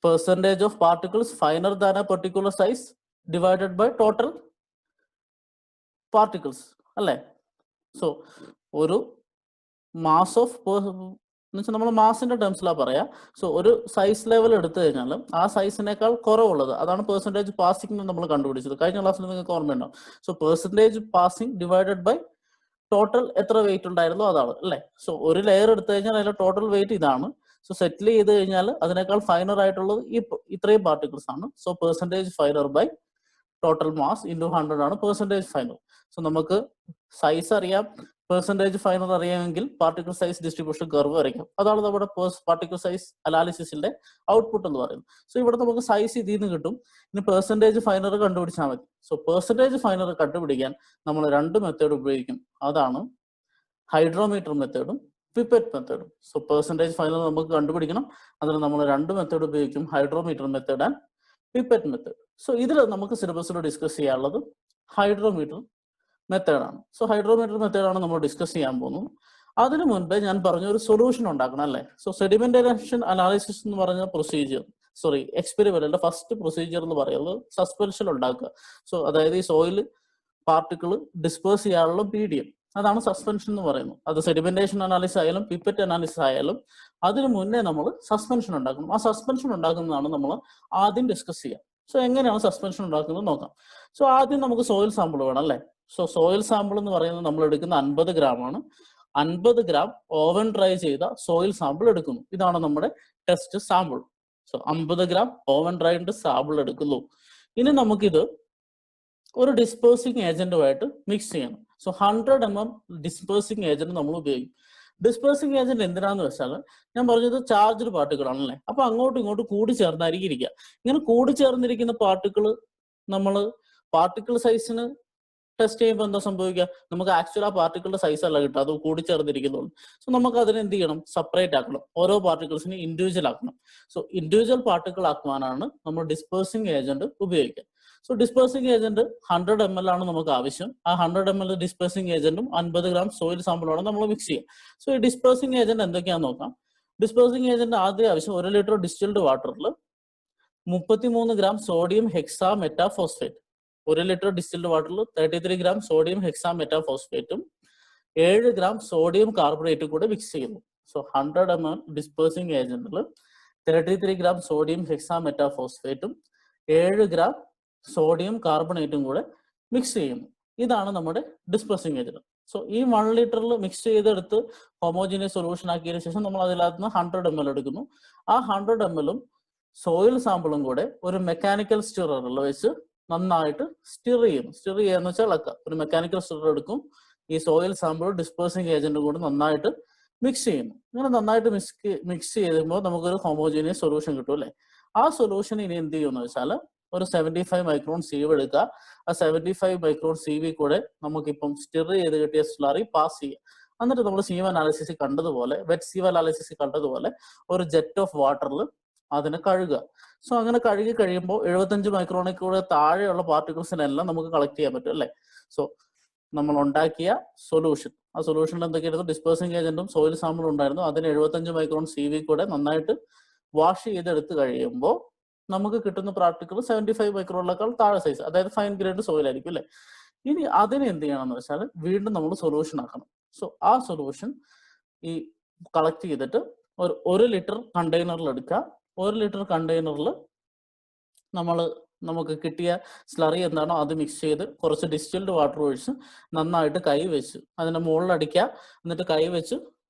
percentage of particles finer than a particular size divided by total particles അല്ലെ. സോ ഒരു മാസ് ഓഫ് എന്നുവെച്ചാൽ നമ്മൾ മാസിന്റെ ടേംസിലാണ് പറയാ. സോ ഒരു സൈസ് ലെവൽ എടുത്തു കഴിഞ്ഞാൽ ആ സൈസിനേക്കാൾ കുറവുള്ളത് അതാണ് പെർസെൻറ്റേജ് പാസിംഗ് നമ്മൾ കണ്ടുപിടിച്ചത്. കഴിഞ്ഞ ക്ലാസ്സിൽ നിങ്ങൾക്ക് ഓർമ്മയുണ്ടാവും. So percentage passing divided by total എത്ര വെയിറ്റ് ഉണ്ടായിരുന്നോ അതാണ് അല്ലേ. സോ ഒരു ലെയർ എടുത്തു കഴിഞ്ഞാൽ അതിന്റെ ടോട്ടൽ വെയിറ്റ് ഇതാണ്. സോ സെറ്റിൽ ചെയ്ത് കഴിഞ്ഞാൽ അതിനേക്കാൾ ഫൈനർ ആയിട്ടുള്ളത് ഇത്രയും പാർട്ടിക്കിൾസ് ആണ്. So percentage finer by total mass into 100 ആണ് പെർസെൻറ്റേജ് ഫൈനർ. സോ നമുക്ക് സൈസ് അറിയാം, പെർസെൻറ്റേജ് ഫൈനർ അറിയാമെങ്കിൽ പാർട്ടിക്കിൾ സൈസ് ഡിസ്ട്രിബ്യൂഷൻ കർവ് വരയ്ക്കാം. അതാണ് നമ്മുടെ പാർട്ടിക്കിൾ സൈസ് അനാലിസിസിന്റെ ഔട്ട്പുട്ട് എന്ന് പറയുന്നത്. സോ ഇവിടെ നമുക്ക് സൈസ് ഇതിൽ നിന്ന് കിട്ടും. ഇനി പെർസെൻറ്റേജ് ഫൈനർ കണ്ടുപിടിച്ചാൽ മതി. സോ പെർസെൻറ്റേജ് ഫൈനർ കണ്ടുപിടിക്കാൻ നമ്മൾ 2 മെത്തേഡ് ഉപയോഗിക്കും. അതാണ് ഹൈഡ്രോമീറ്റർ മെത്തേഡും പിപ്പറ്റ് മെത്തേഡും. സോ പെർസെൻറ്റേജ് ഫൈനർ നമുക്ക് കണ്ടുപിടിക്കണം, അതിന് നമ്മൾ 2 മെത്തേഡ് ഉപയോഗിക്കും, hydrometer method and pipette method. So ഇതിൽ നമുക്ക് സിലബസിൽ ഡിസ്കസ് ചെയ്യാനുള്ളത് ഹൈഡ്രോമീറ്റർ മെത്തേഡാണ്. സോ ഹൈഡ്രോമീറ്റർ മെത്തേഡാണ് നമ്മൾ ഡിസ്കസ് ചെയ്യാൻ പോകുന്നത്. അതിനു മുൻപേ ഞാൻ പറഞ്ഞ ഒരു സൊല്യൂഷൻ ഉണ്ടാക്കണം അല്ലേ. സോ സെഡിമെന്റേഷൻ അനാലിസിസ് എന്ന് പറഞ്ഞ പ്രൊസീജിയർ, എക്സ്പെരിമെന്റിന്റെ ഫസ്റ്റ് പ്രൊസീജിയർ എന്ന് പറയുന്നത് സസ്പെൻഷൻ ഉണ്ടാക്കുക. സോ അതായത് ഈ സോയിൽ പാർട്ടിക്കിൾ ഡിസ്പേഴ്സ് ചെയ്യാനുള്ള മീഡിയം, അതാണ് സസ്പെൻഷൻ എന്ന് പറയുന്നത്. അത് സെഡിമെന്റേഷൻ അനാലിസിസ് ആയാലും പിപ്പറ്റ് അനാലിസിസ് ആയാലും അതിനു മുന്നേ നമ്മൾ സസ്പെൻഷൻ ഉണ്ടാക്കണം. ആ സസ്പെൻഷൻ ഉണ്ടാക്കുന്നതാണ് നമ്മൾ ആദ്യം ഡിസ്കസ് ചെയ്യുക. സോ എങ്ങനെയാണ് സസ്പെൻഷൻ ഉണ്ടാക്കുന്നത് നോക്കാം. സോ ആദ്യം നമുക്ക് സോയിൽ സാമ്പിൾ വേണം അല്ലേ. സോ സോയിൽ സാമ്പിൾ എന്ന് പറയുന്നത് നമ്മൾ എടുക്കുന്ന 50 ഗ്രാം ആണ്. 50 ഗ്രാം ഓവൻ ഡ്രൈ ചെയ്ത സോയിൽ സാമ്പിൾ എടുക്കുന്നു. ഇതാണ് നമ്മുടെ test sample. So 50 gram oven dried sample എടുക്കുന്നു. ഇനി നമുക്കിത് ഒരു ഡിസ്പേഴ്സിങ് ഏജന്റുമായിട്ട് മിക്സ് ചെയ്യണം. സോ 100 mm ഡിസ്പേഴ്സിങ് ഏജന്റ് നമ്മൾ ഉപയോഗിക്കും. ഡിസ്പേഴ്സിങ് ഏജന്റ് എന്തിനാന്ന് വെച്ചാൽ ഞാൻ പറഞ്ഞത് ചാർജ്ഡ് പാർട്ടിക്കിൾ ആണല്ലേ. അപ്പൊ അങ്ങോട്ടും ഇങ്ങോട്ടും കൂടി ചേർന്നായിരിക്കും ഇരിക്കുക. ഇങ്ങനെ കൂടി ചേർന്നിരിക്കുന്ന പാർട്ടിക്കിൾ നമ്മൾ പാർട്ടിക്കിൾ സൈസിന് ടെസ്റ്റ് ചെയ്യുമ്പോൾ എന്താ സംഭവിക്കുക, നമുക്ക് ആക്ച്വൽ ആ പാർട്ടിക്കിളുടെ സൈസ് അല്ല കിട്ടുക, അത് കൂടി ചേർന്നിരിക്കുന്നുള്ളൂ. സോ നമുക്ക് അതിനെ എന്ത് ചെയ്യണം, സെപ്പറേറ്റ് ആക്കണം, ഓരോ പാർട്ടിക്കിൾസിനെ ഇൻഡിവിജ്വൽ ആക്കണം. സോ ഇൻഡിവിജ്വൽ പാർട്ടിക്കിൾ ആക്കുവാനാണ് നമ്മൾ ഡിസ്പേഴ്സിങ് ഏജന്റ് ഉപയോഗിക്കുക. സോ ഡിസ്പേഴ്സിങ് ഏജന്റ് 100 ml ആണ് നമുക്ക് ആവശ്യം. ആ 100 ml ഡിസ്പേഴ്സിങ് ഏജന്റും 50 ഗ്രാം സോയിൽ സാമ്പിളുമാണ് നമ്മൾ മിക്സ് ചെയ്യുക. സോ ഈ ഡിസ്പേഴ്സിങ് ഏജന്റ് എന്തൊക്കെയാണെന്ന് നോക്കാം. ഡിസ്പേഴ്സിംഗ് ഏജന്റ് ആദ്യം ആവശ്യം 1 ലിറ്റർ ഡിസ്റ്റിൽഡ് വാട്ടറിൽ 33 gram sodium hexametaphosphate, 1 litre distilled വാട്ടറിൽ 33 ഗ്രാം സോഡിയം ഹെക്സാ മെറ്റാഫോസ്ഫേറ്റും 7 ഗ്രാം സോഡിയം കാർബണേറ്റും കൂടെ മിക്സ് ചെയ്യുന്നു. സോ 100 ml ഡിസ്പേഴ്സിംഗ് ഏജന്റിൽ 33 ഗ്രാം സോഡിയം ഹെക്സാ മെറ്റാഫോസ്ഫേറ്റും 7 ഗ്രാം സോഡിയം കാർബണേറ്റും കൂടെ മിക്സ് ചെയ്യുന്നു. ഇതാണ് നമ്മുടെ ഡിസ്പേഴ്സിംഗ് ഏജന്റ്. സോ ഈ 1 ലിറ്ററിൽ മിക്സ് ചെയ്തെടുത്ത് ഹോമോജീനിയസ് സൊല്യൂഷൻ ആക്കിയതിനു ശേഷം നമ്മൾ അതിനകത്ത് നിന്ന് 100 ml എടുക്കുന്നു. ആ 100 ml സോയിൽ സാമ്പിളും കൂടെ ഒരു മെക്കാനിക്കൽ സ്റ്റിററിൽ വെച്ച് നന്നായിട്ട് സ്റ്റിർ ചെയ്യുന്നു. സ്റ്റിർ ചെയ്യാന്ന് വെച്ചാൽ ഇളക്കുക. ഒരു മെക്കാനിക്കൽ സ്റ്റിറർ എടുക്കും, ഈ സോയിൽ സാമ്പിളും ഡിസ്പേഴ്സിംഗ് ഏജന്റും കൂടെ നന്നായിട്ട് മിക്സ് ചെയ്യുന്നു. ഇങ്ങനെ നന്നായിട്ട് മിക്സ് ചെയ്യുമ്പോൾ നമുക്കൊരു ഹോമോജീനിയസ് സൊല്യൂഷൻ കിട്ടും അല്ലേ. ആ സൊല്യൂഷൻ ഇനി എന്ത് ചെയ്യുമെന്ന് വെച്ചാൽ ഒരു 75 മൈക്രോൺ സീവ് എടുക്കുക. ആ 75 മൈക്രോൺ സീവി കൂടെ നമുക്കിപ്പം സ്റ്റിർ ചെയ്ത് കിട്ടിയ സ്ലറി പാസ് ചെയ്യുക. എന്നിട്ട് നമ്മൾ സീവ് അനാലിസിസ് കണ്ടതുപോലെ, വെറ്റ് സീവ് അനാലിസിസ് കണ്ടതുപോലെ ഒരു ജെറ്റ് ഓഫ് വാട്ടറിൽ അതിനെ കഴുകുക. സോ അങ്ങനെ കഴുകി കഴിയുമ്പോൾ 75 മൈക്രോണിൽ കൂടെ താഴെയുള്ള പാർട്ടിക്കിൾസിനെല്ലാം നമുക്ക് കളക്ട് ചെയ്യാൻ പറ്റും അല്ലേ. സോ നമ്മൾ ഉണ്ടാക്കിയ സൊല്യൂഷൻ, ആ സൊല്യൂഷനിൽ എന്തൊക്കെയായിരുന്നു, ഡിസ്പേഴ്സിംഗ് ഏജന്റും സോയിൽ സാമ്പിളും ഉണ്ടായിരുന്നു. അതിന് 75 മൈക്രോൺ സീവി കൂടെ നന്നായിട്ട് വാഷ് ചെയ്തെടുത്ത് കഴിയുമ്പോൾ നമുക്ക് കിട്ടുന്ന പാർട്ടിക്കിൾ 75 മൈക്രോണിനേക്കാൾ താഴെ സൈസ്, അതായത് ഫൈൻ ഗ്രേഡ് സോയിൽ ആയിരിക്കും അല്ലെ. ഇനി അതിന് എന്ത് ചെയ്യണമെന്ന് വെച്ചാൽ വീണ്ടും നമ്മൾ സൊല്യൂഷൻ ആക്കണം. സോ ആ സൊല്യൂഷൻ ഈ കളക്ട് ചെയ്തിട്ട് ഒരു ലിറ്റർ കണ്ടെയ്നറിൽ എടുക്കുക. 1 ലിറ്റർ കണ്ടെയ്നറിൽ നമുക്ക് കിട്ടിയ സ്ലറി എന്താണോ അത് മിക്സ് ചെയ്ത് കുറച്ച് ഡിസ്റ്റിൽഡ് വാട്ടർ ഒഴിച്ച് നന്നായിട്ട് കൈ വെച്ച് അതിന്റെ മുകളിൽ അടിക്കുക. എന്നിട്ട് കൈ വെച്ച്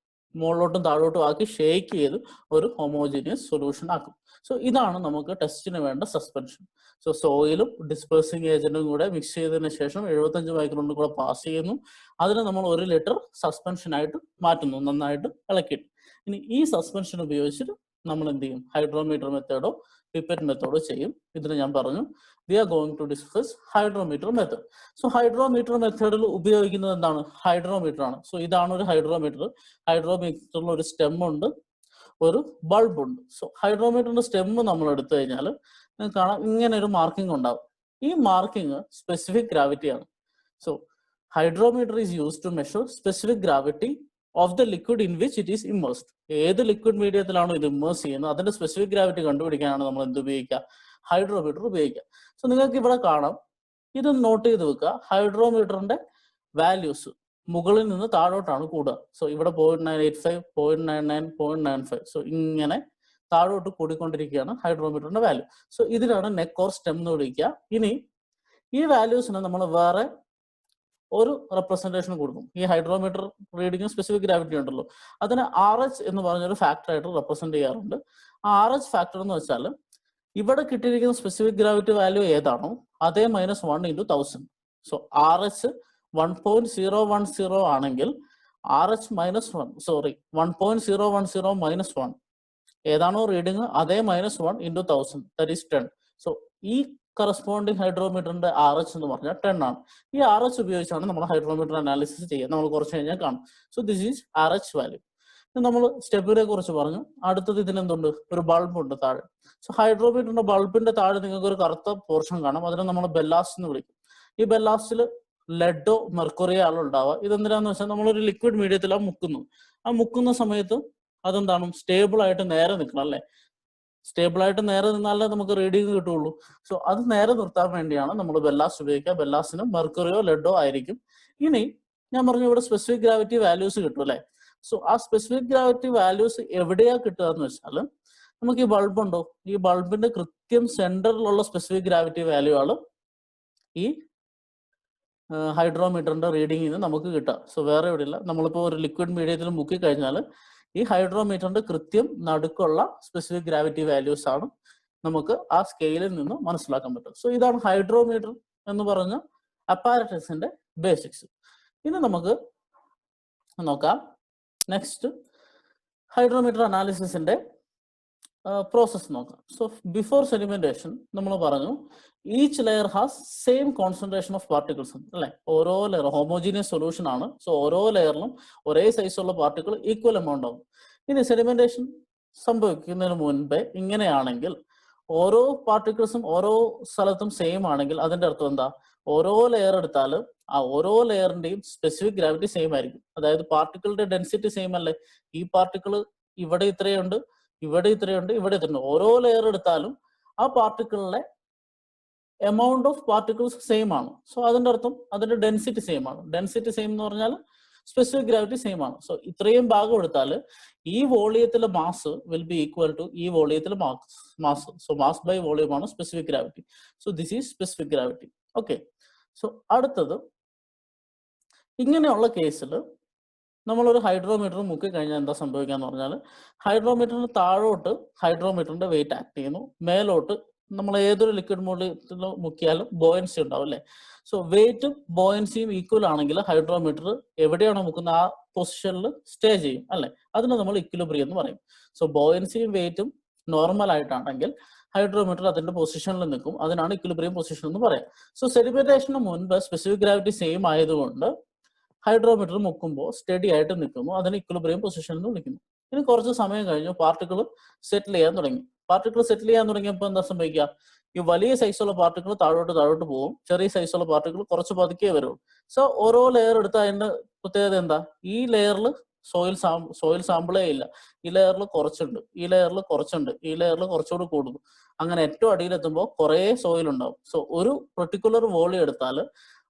മുകളിലോട്ടും താഴോട്ടും ആക്കി ഷേക്ക് ചെയ്ത് ഒരു ഹോമോജീനിയസ് സൊല്യൂഷൻ ആക്കും. സോ ഇതാണ് നമുക്ക് ടെസ്റ്റിന് വേണ്ട സസ്പെൻഷൻ. സോ സോയിലും ഡിസ്പേഴ്സിംഗ് ഏജന്റും കൂടെ മിക്സ് ചെയ്തതിന് ശേഷം 75 മൈക്രോണിൽ കൂടെ പാസ് ചെയ്യുന്നു. അതിന് നമ്മൾ 1 ലിറ്റർ സസ്പെൻഷനായിട്ട് മാറ്റുന്നു, നന്നായിട്ട് ഇളക്കിയിട്ട്. ഇനി ഈ സസ്പെൻഷൻ ഉപയോഗിച്ചിട്ട് നമ്മൾ എന്ത് ചെയ്യും, ഹൈഡ്രോമീറ്റർ മെത്തേഡോ പിപ്പറ്റ് മെത്തേഡോ ചെയ്യും. ഇതിന് ഞാൻ പറഞ്ഞു we are going to discuss hydrometer method. So hydrometer മെത്തേഡിൽ ഉപയോഗിക്കുന്നത് എന്താണ്, ഹൈഡ്രോമീറ്റർ ആണ്. സോ ഇതാണ് ഒരു ഹൈഡ്രോമീറ്റർ. ഹൈഡ്രോമീറ്ററിൽ ഒരു സ്റ്റെം ഉണ്ട്, ഒരു ബൾബ് ഉണ്ട്. സോ ഹൈഡ്രോമീറ്ററിന്റെ സ്റ്റെം നമ്മൾ എടുത്തു കഴിഞ്ഞാൽ നിങ്ങൾക്ക് കാണാം ഇങ്ങനെ ഒരു മാർക്കിംഗ് ഉണ്ടാവും. ഈ മാർക്കിംഗ് സ്പെസിഫിക് ഗ്രാവിറ്റി ആണ്. So hydrometer is use to measure specific gravity of the liquid in which it is immersed. ഏത് ലിക്വിഡ് മീഡിയത്തിലാണോ ഇത് ഇമ്മേഴ്സ് ചെയ്യുന്നത് അതിന്റെ സ്പെസിഫിക് ഗ്രാവിറ്റി കണ്ടുപിടിക്കാനാണ് നമ്മൾ എന്ത് ഉപയോഗിക്കുക, ഹൈഡ്രോമീറ്റർ ഉപയോഗിക്കുക. സോ നിങ്ങൾക്ക് ഇവിടെ കാണാം, ഇത് നോട്ട് ചെയ്ത് വെക്കുക. ഹൈഡ്രോമീറ്ററിന്റെ വാല്യൂസ് മുകളിൽ നിന്ന് താഴോട്ടാണ് കൂടുക. സോ ഇവിടെ 0.985, 0.99, 0.95. സോ ഇങ്ങനെ താഴോട്ട് കൂടിക്കൊണ്ടിരിക്കുകയാണ് ഹൈഡ്രോമീറ്ററിന്റെ വാല്യൂ. സോ ഇതിനാണ് നെക്ക് ഓർ സ്റ്റെം എന്ന് വിളിക്കുക. ഇനി ഈ വാല്യൂസിന് നമ്മൾ വേറെ ഒരു റെപ്രസെന്റേഷൻ കൊടുക്കും. ഈ ഹൈഡ്രോമീറ്റർ റീഡിങ് സ്പെസിഫിക് ഗ്രാവിറ്റി ഉണ്ടല്ലോ, അതിനെ RH എന്ന് പറഞ്ഞൊരു ഫാക്ടർ ആയിട്ട് റെപ്രസെന്റ് ചെയ്യാറുണ്ട്. ആ RH ഫാക്ടർ എന്ന് വെച്ചാൽ ഇവിടെ കിട്ടിയിരിക്കുന്ന സ്പെസിഫിക് ഗ്രാവിറ്റി വാല്യൂ ഏതാണോ അതേ -1 × 1000. സോ RH 1.010 ആണെങ്കിൽ RH -1 ഏതാണോ റീഡിങ് അതേ -1 × 1000, ദാറ്റ് ഈസ് 10. സോ ഈ കറസ്പോണ്ടിങ് ഹൈഡ്രോമീറ്ററിന്റെ RH എന്ന് പറഞ്ഞാൽ 10 ആണ്. ഈ RH ഉപയോഗിച്ചാണ് നമ്മൾ ഹൈഡ്രോമീറ്റർ അനാലിസിസ് ചെയ്യുക. നമ്മൾ കുറച്ച് കഴിഞ്ഞാൽ കാണും. So this is RH value. നമ്മൾ സ്റ്റെപ്പിനെ കുറിച്ച് പറഞ്ഞു. അടുത്തത് ഇതിനെന്തുണ്ട്, ഒരു ബൾബ് ഉണ്ട് താഴെ. സോ ഹൈഡ്രോമീറ്ററിന്റെ ബൾബിന്റെ താഴെ നിങ്ങൾക്ക് ഒരു കറുത്ത പോർഷൻ കാണാം. അതിനെ നമ്മൾ ബെല്ലാസ്റ്റ് എന്ന് വിളിക്കും. ഈ ബെല്ലാസ്റ്റിൽ ലെഡോ മെർക്കുറിയോ ആണ് ഉണ്ടാവുക. ഇതെന്തിനാന്ന് വെച്ചാൽ നമ്മളൊരു ലിക്വിഡ് മീഡിയത്തിൽ മുക്കുന്നു. ആ മുക്കുന്ന സമയത്ത് അതെന്താണ്, സ്റ്റേബിൾ ആയിട്ട് നേരെ നിൽക്കണം അല്ലെ. സ്റ്റേബിൾ ആയിട്ട് നേരെ നിന്നാലേ നമുക്ക് റീഡിങ് കിട്ടുള്ളൂ. സോ അത് നേരെ നിർത്താൻ വേണ്ടിയാണ് നമ്മൾ ബെല്ലാസ്റ്റ് ഉപയോഗിക്കുക. ബെല്ലാസ്റ്റിന് മെർക്കുറിയോ ലെഡോ ആയിരിക്കും. ഇനി ഞാൻ പറഞ്ഞു ഇവിടെ സ്പെസിഫിക് ഗ്രാവിറ്റി വാല്യൂസ് കിട്ടും അല്ലെ. സോ ആ സ്പെസിഫിക് ഗ്രാവിറ്റി വാല്യൂസ് എവിടെയാ കിട്ടുക എന്ന് വെച്ചാൽ നമുക്ക് ഈ ബൾബ് ഉണ്ടോ, ഈ ബൾബിന്റെ കൃത്യം സെന്ററിലുള്ള സ്പെസിഫിക് ഗ്രാവിറ്റി വാല്യൂ ആണ് ഈ ഹൈഡ്രോമീറ്ററിന്റെ റീഡിങ്ങിന് നമുക്ക് കിട്ടുക. സോ വേറെ എവിടെയില്ല. നമ്മളിപ്പോൾ ഒരു ലിക്വിഡ് മീഡിയത്തിൽ മുക്കി കഴിഞ്ഞാൽ ഈ ഹൈഡ്രോമീറ്ററിന്റെ കൃത്യം നടുക്കുള്ള സ്പെസിഫിക് ഗ്രാവിറ്റി വാല്യൂസ് ആണ് നമുക്ക് ആ സ്കെയിലിൽ നിന്ന് മനസ്സിലാക്കാൻ പറ്റും. സോ ഇതാണ് ഹൈഡ്രോമീറ്റർ എന്ന് പറഞ്ഞ അപ്പാരറ്റസിന്റെ ബേസിക്സ്. ഇനി നമുക്ക് നോക്കാം നെക്സ്റ്റ് ഹൈഡ്രോമീറ്റർ അനാലിസിസിന്റെ പ്രോസസ് നോക്കാം. സോ ബിഫോർ സെഡിമെന്റേഷൻ നമ്മൾ പറഞ്ഞു each layer has same concentration of particles അല്ലെ. ഓരോ ലെയർ ഹോമോജീനിയസ് സൊല്യൂഷൻ ആണ്. സോ ഓരോ ലെയറിലും ഒരേ സൈസുള്ള പാർട്ടിക്കിൾ ഈക്വൽ എമൗണ്ട് ആവും. ഇനി സെഡിമെന്റേഷൻ സംഭവിക്കുന്നതിന് മുൻപേ ഇങ്ങനെയാണെങ്കിൽ ഓരോ പാർട്ടിക്കിൾസും ഓരോ സ്ഥലത്തും സെയിം ആണെങ്കിൽ അതിന്റെ അർത്ഥം എന്താ, ഓരോ ലെയർ എടുത്താൽ ആ ഓരോ ലെയറിന്റെയും സ്പെസിഫിക് ഗ്രാവിറ്റി സെയിം ആയിരിക്കും. അതായത് പാർട്ടിക്കിളിന്റെ ഡെൻസിറ്റി സെയിം അല്ലേ. ഈ പാർട്ടിക്കിൾ ഇവിടെ ഇത്രയുണ്ട്, ഇവിടെ ഇത്രയുണ്ട്, ഇവിടെ ഇത്രയുണ്ട്. ഓരോ ലെയർ എടുത്താലും ആ പാർട്ടിക്കിളിലെ എമൗണ്ട് ഓഫ് പാർട്ടിക്കിൾസ് സെയിം ആണ്. സോ അതിന്റെ അർത്ഥം അതിന്റെ ഡെൻസിറ്റി സെയിം ആണ്. ഡെൻസിറ്റി സെയിം എന്ന് പറഞ്ഞാൽ സ്പെസിഫിക് ഗ്രാവിറ്റി സെയിം ആണ്. സോ ഇത്രയും ഭാഗം എടുത്താൽ ഈ വോളിയത്തിലെ mass will be equal to ഈ വോളിയത്തിലെ mass. So mass by volume ആണ് specific gravity. So this is specific gravity. Okay. So അടുത്തത്, ഇങ്ങനെയുള്ള കേസിൽ നമ്മളൊരു ഹൈഡ്രോമീറ്റർ മുക്കി കഴിഞ്ഞാൽ എന്താ സംഭവിക്കാന്ന് പറഞ്ഞാൽ, ഹൈഡ്രോമീറ്ററിന് താഴോട്ട് ഹൈഡ്രോമീറ്ററിന്റെ വെയിറ്റ് ആക്ട് ചെയ്യുന്നു, മേലോട്ട് നമ്മൾ ഏതൊരു ലിക്വിഡ് മോഡിൽ മുക്കിയാലും ബോയൻസി ഉണ്ടാവും അല്ലേ. സോ വെയിറ്റും ബോയൻസിയും ഈക്വൽ ആണെങ്കിൽ ഹൈഡ്രോമീറ്റർ എവിടെയാണോ മുക്കുന്നത് ആ പൊസിഷനിൽ സ്റ്റേ ചെയ്യും അല്ലെ. അതിന് നമ്മൾ ഇക്വിലിബ്രിയം എന്ന് പറയും. സോ ബോയൻസിയും വെയിറ്റും നോർമൽ ആയിട്ടാണെങ്കിൽ ഹൈഡ്രോമീറ്റർ അതിന്റെ പൊസിഷനിൽ നിൽക്കും. അതിനാണ് ഇക്വിലിബ്രിയം പൊസിഷൻ എന്ന് പറയാം. സോ സെഡിമെന്റേഷന് മുൻപ് സ്പെസിഫിക് ഗ്രാവിറ്റി സെയിം ആയതുകൊണ്ട് ഹൈഡ്രോമീറ്റർ മുക്കുമ്പോൾ സ്റ്റഡി ആയിട്ട് നിൽക്കുന്നു. അതിന് ഇക്വിലിബ്രിയം പൊസിഷൻ എന്ന് വിളിക്കുന്നു. ഇനി കുറച്ച് സമയം കഴിഞ്ഞു പാർട്ടിക്കിൾ സെറ്റിൽ ചെയ്യാൻ തുടങ്ങി. പാർട്ടിക്കിൾ സെറ്റിൽ ചെയ്യാൻ തുടങ്ങിയപ്പോൾ എന്താ സംഭവിക്കുക? ഈ വലിയ സൈസുള്ള പാർട്ടിക്കിൾ താഴോട്ട് പോകും, ചെറിയ സൈസുള്ള പാർട്ടിക്കിൾ കുറച്ച് പതുക്കെ വരുള്ളൂ. സോ ഓരോ ലെയർ എടുത്ത അതിന്റെ പ്രത്യേകത എന്താ? ഈ ലെയറിൽ സോയിൽ സാമ്പിളേ ഇല്ല, ഈ ലെയറിൽ കുറച്ചുണ്ട്, ഈ ലെയറിൽ കുറച്ചുണ്ട്, ഈ ലെയറിൽ കുറച്ചുകൂടി കൂടുന്നു. അങ്ങനെ ഏറ്റവും അടിയിലെത്തുമ്പോൾ കുറേ സോയിൽ ഉണ്ടാവും. സോ ഒരു പെർട്ടിക്കുലർ വോളിയം എടുത്താൽ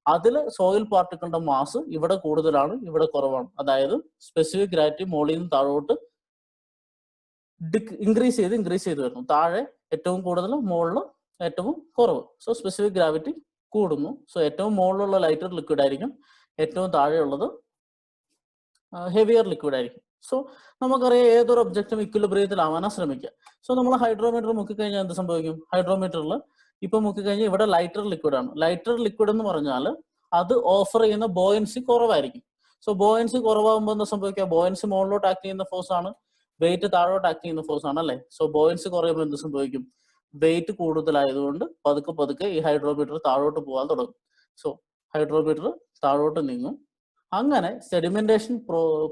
അതിൽ സോയിൽ പാർട്ടിക്കിളിന്റെ മാസ് ഇവിടെ കൂടുതലാണ്, ഇവിടെ കുറവാണ്. അതായത് സ്പെസിഫിക് ഗ്രാവിറ്റി മുകളിൽ നിന്ന് താഴോട്ട് ഇൻക്രീസ് ചെയ്ത് വരുന്നു. താഴെ ഏറ്റവും കൂടുതൽ, മുകളിൽ ഏറ്റവും കുറവ്. സോ സ്പെസിഫിക് ഗ്രാവിറ്റി കൂടുന്നു. സോ ഏറ്റവും മുകളിലുള്ള ലൈറ്റർ ലിക്വിഡ് ആയിരിക്കും, ഏറ്റവും താഴെയുള്ളത് ഹെവിയർ ലിക്വിഡ് ആയിരിക്കും. സോ നമുക്കറിയാം ഏതൊരു ഒബ്ജക്റ്റും ഇക്വിലിബ്രിയത്തിലാവാനാണ് ശ്രമിക്കുക. സോ നമ്മൾ ഹൈഡ്രോമീറ്റർ മുക്കിക്കഴിഞ്ഞാൽ എന്ത് സംഭവിക്കും? ഹൈഡ്രോമീറ്ററിൽ ഇപ്പൊ മുക്കിക്കഴിഞ്ഞാൽ ഇവിടെ ലൈറ്റർ ലിക്വിഡ് ആണ്. ലൈറ്റർ ലിക്വിഡ് എന്ന് പറഞ്ഞാൽ അത് ഓഫർ ചെയ്യുന്ന ബോയൻസി കുറവായിരിക്കും. സോ ബോയൻസി കുറവാകുമ്പോൾ എന്താ സംഭവിക്കുക? ബോയൻസി മുകളിലോട്ട് ആക്ട് ചെയ്യുന്ന ഫോഴ്സ് ആണ്, വെയിറ്റ് താഴോട്ട് ആക്ട് ചെയ്യുന്ന ഫോഴ്സ് ആണ് അല്ലെ. സോ ബോയൻസി കുറയുമ്പോൾ എന്ത് സംഭവിക്കും? വെയിറ്റ് കൂടുതലായതുകൊണ്ട് പതുക്കെ ഈ ഹൈഡ്രോമീറ്റർ താഴോട്ട് പോകാൻ തുടങ്ങും. സോ ഹൈഡ്രോമീറ്റർ താഴോട്ട് നീങ്ങും. അങ്ങനെ സെഡിമെന്റേഷൻ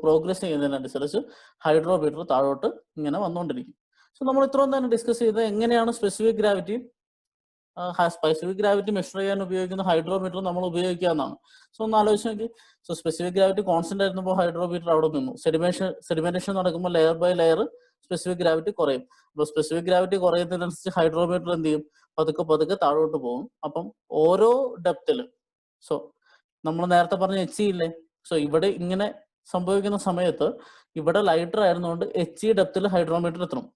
പ്രോഗ്രസ് ചെയ്യുന്നതിനനുസരിച്ച് ഹൈഡ്രോമീറ്റർ താഴോട്ട് ഇങ്ങനെ വന്നുകൊണ്ടിരിക്കും. സോ നമ്മൾ ഇത്രയും തന്നെ ഡിസ്കസ് ചെയ്തത് എങ്ങനെയാണ് സ്പെസിഫിക് ഗ്രാവിറ്റി മെഷർ ചെയ്യാൻ ഉപയോഗിക്കുന്ന ഹൈഡ്രോമീറ്റർ നമ്മൾ ഉപയോഗിക്കുക എന്നാണ്. സോ ഒന്ന് ആലോചിച്ച് നോക്കി. സോ സ്പെസിഫിക് ഗ്രാവിറ്റി കോൺസ്റ്റന്റ് ആയിരുന്നപ്പോൾ ഹൈഡ്രോമീറ്റർ അവിടെ നിന്നു. സെഡിമെന്റേഷൻ നടക്കുമ്പോൾ layer by layer specific gravity കുറയും. അപ്പോൾ സ്പെസിഫിക് ഗ്രാവിറ്റി കുറയുന്നതിനനുസരിച്ച് ഹൈഡ്രോമീറ്റർ എന്ത് ചെയ്യും? പതുക്കെ താഴോട്ട് പോകും. അപ്പം ഓരോ ഡെപ്തിൽ, സോ നമ്മൾ നേരത്തെ പറഞ്ഞ HE ഇല്ലേ, സോ ഇവിടെ ഇങ്ങനെ സംഭവിക്കുന്ന സമയത്ത് ഇവിടെ ലൈറ്റർ ആയിരുന്നുകൊണ്ട് HE ഡെപ്തിൽ ഹൈഡ്രോമീറ്റർ എത്തണം.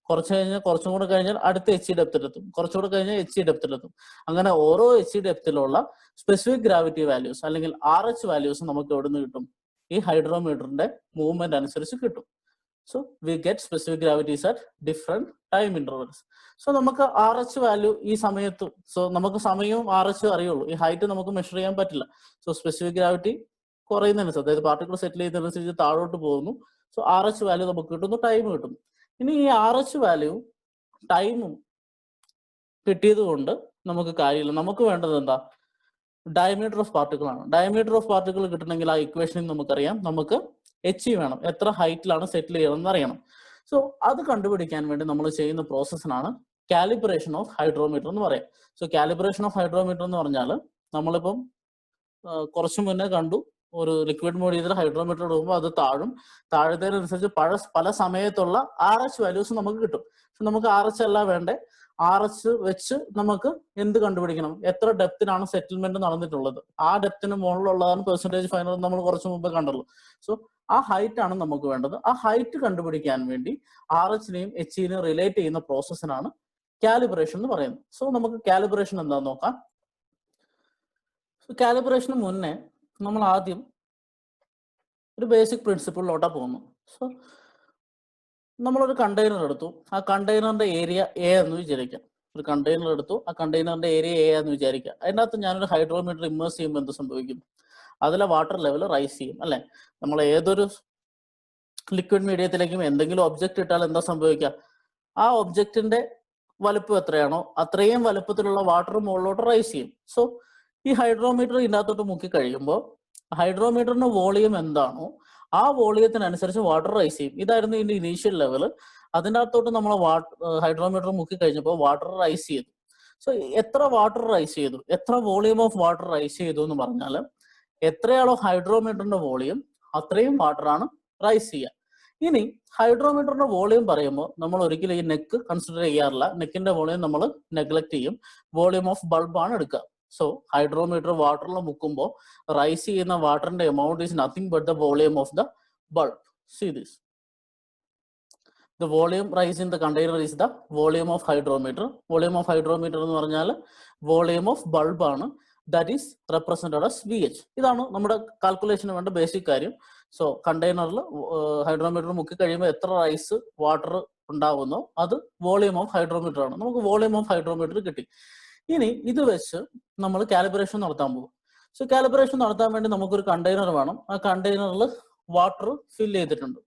കുറച്ചും കൂടെ കഴിഞ്ഞാൽ അടുത്ത HE ഡെപ്തിലെത്തും, കുറച്ചുകൂടെ കഴിഞ്ഞാൽ HE ഡെപ്തിലെത്തും. അങ്ങനെ ഓരോ HE ഡെപ്തിലുള്ള സ്പെസിഫിക് ഗ്രാവിറ്റി വാല്യൂസ് അല്ലെങ്കിൽ RH വാല്യൂസ് നമുക്ക് എവിടെ നിന്ന് കിട്ടും? ഈ ഹൈഡ്രോമീറ്ററിന്റെ മൂവ്മെന്റ് അനുസരിച്ച് കിട്ടും. So we get specific gravities at different time intervals. So നമുക്ക് RH വാല്യൂ ഈ സമയത്ത്, സോ നമുക്ക് സമയവും RH അറിയുള്ളൂ, ഈ ഹൈറ്റ് നമുക്ക് മെഷർ ചെയ്യാൻ പറ്റില്ല. സോ സ്പെസിഫിക് ഗ്രാവിറ്റി കുറയുന്നതിനനുസരിച്ച്, അതായത് പാർട്ടിക്കിൾ സെറ്റിൽ ചെയ്യുന്നതിനനുസരിച്ച് താഴോട്ട് പോകുന്നു. സോ RH വാല്യൂ നമുക്ക് കിട്ടുന്നു, ടൈം കിട്ടുന്നു. ഇനി ഈ RH വാല്യൂ ടൈമും കിട്ടിയത് കൊണ്ട് നമുക്ക് കാര്യമില്ല. നമുക്ക് വേണ്ടത് എന്താ? ഡയമീറ്റർ ഓഫ് പാർട്ടിക്കിൾ ആണ്. ഡയമീറ്റർ ഓഫ് പാർട്ടിക്കിൾ കിട്ടണമെങ്കിൽ ആ ഇക്വേഷനിൽ നമുക്കറിയാം, നമുക്ക് HE വേണം, എത്ര ഹൈറ്റിലാണ് സെറ്റിൽ ചെയ്യണമെന്ന് അറിയണം. സോ അത് കണ്ടുപിടിക്കാൻ വേണ്ടി നമ്മൾ ചെയ്യുന്ന പ്രോസസ്സിനാണ് കാലിബ്രേഷൻ ഓഫ് ഹൈഡ്രോമീറ്റർ എന്ന് പറയാം. സോ കാലിബ്രേഷൻ ഓഫ് ഹൈഡ്രോമീറ്റർ എന്ന് പറഞ്ഞാൽ നമ്മളിപ്പം കുറച്ചു മുന്നേ കണ്ടു, ഒരു ലിക്വിഡ് മോഡിയത്തിൽ ഹൈഡ്രോമീറ്റർ എടുക്കുമ്പോൾ അത് താഴത്തേനനുസരിച്ച് പല സമയത്തുള്ള RH വാല്യൂസ് നമുക്ക് കിട്ടും. പക്ഷെ നമുക്ക് RH അല്ല വേണ്ടേ, RH വെച്ച് നമുക്ക് എന്ത് കണ്ടുപിടിക്കണം? എത്ര ഡെപ്തിനാണ് സെറ്റിൽമെന്റ് നടന്നിട്ടുള്ളത്, ആ ഡെപ്തിന് മുകളിലുള്ളതാണ് പെർസെന്റേജ് ഫൈനൽ നമ്മൾ കുറച്ച് മുമ്പ് കണ്ടല്ലോ. സോ ആ ഹൈറ്റ് ആണ് നമുക്ക് വേണ്ടത്. ആ ഹൈറ്റ് കണ്ടുപിടിക്കാൻ വേണ്ടി RH-നെയും HE-നെയും റിലേറ്റ് ചെയ്യുന്ന പ്രോസസ്സിനാണ് കാലിബ്രേഷൻ എന്ന് പറയുന്നത്. സോ നമുക്ക് കാലിബ്രേഷൻ എന്താന്ന് നോക്കാം. കാലിബ്രേഷന് മുന്നേ നമ്മൾ ആദ്യം ഒരു ബേസിക് പ്രിൻസിപ്പിളിലോട്ടാ പോകുന്നു. സോ നമ്മളൊരു കണ്ടെയ്നർ എടുത്തു, ആ കണ്ടെയ്നറിന്റെ ഏരിയ A എന്ന് വിചാരിക്കാം. ഒരു കണ്ടെയ്നർ എടുത്തു, ആ കണ്ടെയ്നറിന്റെ ഏരിയ A എന്ന് വിചാരിക്കാം. അതിനകത്ത് ഞാനൊരു ഹൈഡ്രോമീറ്റർ ഇമ്മേഴ്സ് ചെയ്യുമ്പോൾ എന്ത് സംഭവിക്കും? അതിലെ വാട്ടർ ലെവൽ റൈസ് ചെയ്യും അല്ലെ. നമ്മൾ ഏതൊരു ലിക്വിഡ് മീഡിയത്തിലേക്കും എന്തെങ്കിലും ഒബ്ജക്റ്റ് ഇട്ടാൽ എന്താ സംഭവിക്കുക? ആ ഒബ്ജക്റ്റിന്റെ വലുപ്പം എത്രയാണോ അത്രയും വലുപ്പത്തിലുള്ള വാട്ടർ മുകളിലോട്ട് റൈസ് ചെയ്യും. സോ ഈ ഹൈഡ്രോമീറ്റർ ഇതിനകത്തോട്ട് മുക്കി കഴിയുമ്പോൾ ഹൈഡ്രോമീറ്ററിന്റെ വോളിയം എന്താണോ ആ വോളിയത്തിനനുസരിച്ച് വാട്ടർ റൈസ് ചെയ്യും. ഇതായിരുന്നു ഇതിന്റെ ഇനീഷ്യൽ ലെവൽ. അതിൻ്റെ അകത്തോട്ട് നമ്മൾ ഹൈഡ്രോമീറ്റർ മുക്കി കഴിഞ്ഞപ്പോൾ വാട്ടർ റൈസ് ചെയ്തു. സോ എത്ര വാട്ടർ റൈസ് ചെയ്തു, എത്ര വോളിയം ഓഫ് വാട്ടർ റൈസ് ചെയ്തു എന്ന് പറഞ്ഞാൽ എത്രയാണോ ഹൈഡ്രോമീറ്ററിന്റെ വോളിയം അത്രയും വാട്ടറാണ് റൈസ് ചെയ്യുക. ഇനി ഹൈഡ്രോമീറ്ററിന്റെ വോളിയം പറയുമ്പോൾ നമ്മൾ ഒരിക്കലും ഈ നെക്ക് കൺസിഡർ ചെയ്യാറില്ല. നെക്കിന്റെ വോളിയം നമ്മൾ നെഗ്ലക്ട് ചെയ്യും. വോളിയം ഓഫ് ബൾബ് ആണ് എടുക്കുക. സോ ഹൈഡ്രോമീറ്റർ വാട്ടറിൽ മുക്കുമ്പോൾ റൈസ് ചെയ്യുന്ന വാട്ടറിന്റെ amount is nothing but the volume of the bulb. See this. The volume rise in the container is the volume of hydrometer. Volume of hydrometer എന്ന് പറഞ്ഞാൽ volume of bulb ആണ്. That is represented as VH. ഇതാണ് നമ്മുടെ കാൽക്കുലേഷന് വേണ്ട basic കാര്യം. So കണ്ടെയ്നറിൽ hydrometer മുക്കി കഴിയുമ്പോൾ എത്ര റൈസ് വാട്ടർ ഉണ്ടാകുന്നോ അത് വോളിയം ഓഫ് ഹൈഡ്രോമീറ്റർ ആണ്. നമുക്ക് വോളിയം ഓഫ് ഹൈഡ്രോമീറ്റർ കിട്ടി. ഇനി ഇത് വെച്ച് നമ്മൾ കാലിബ്രേഷൻ നടത്താൻ പോകും. സോ കാലിബ്രേഷൻ നടത്താൻ വേണ്ടി നമുക്കൊരു കണ്ടെയ്നർ വേണം. ആ കണ്ടെയ്നറിൽ വാട്ടർ ഫിൽ ചെയ്തിട്ടുണ്ട്.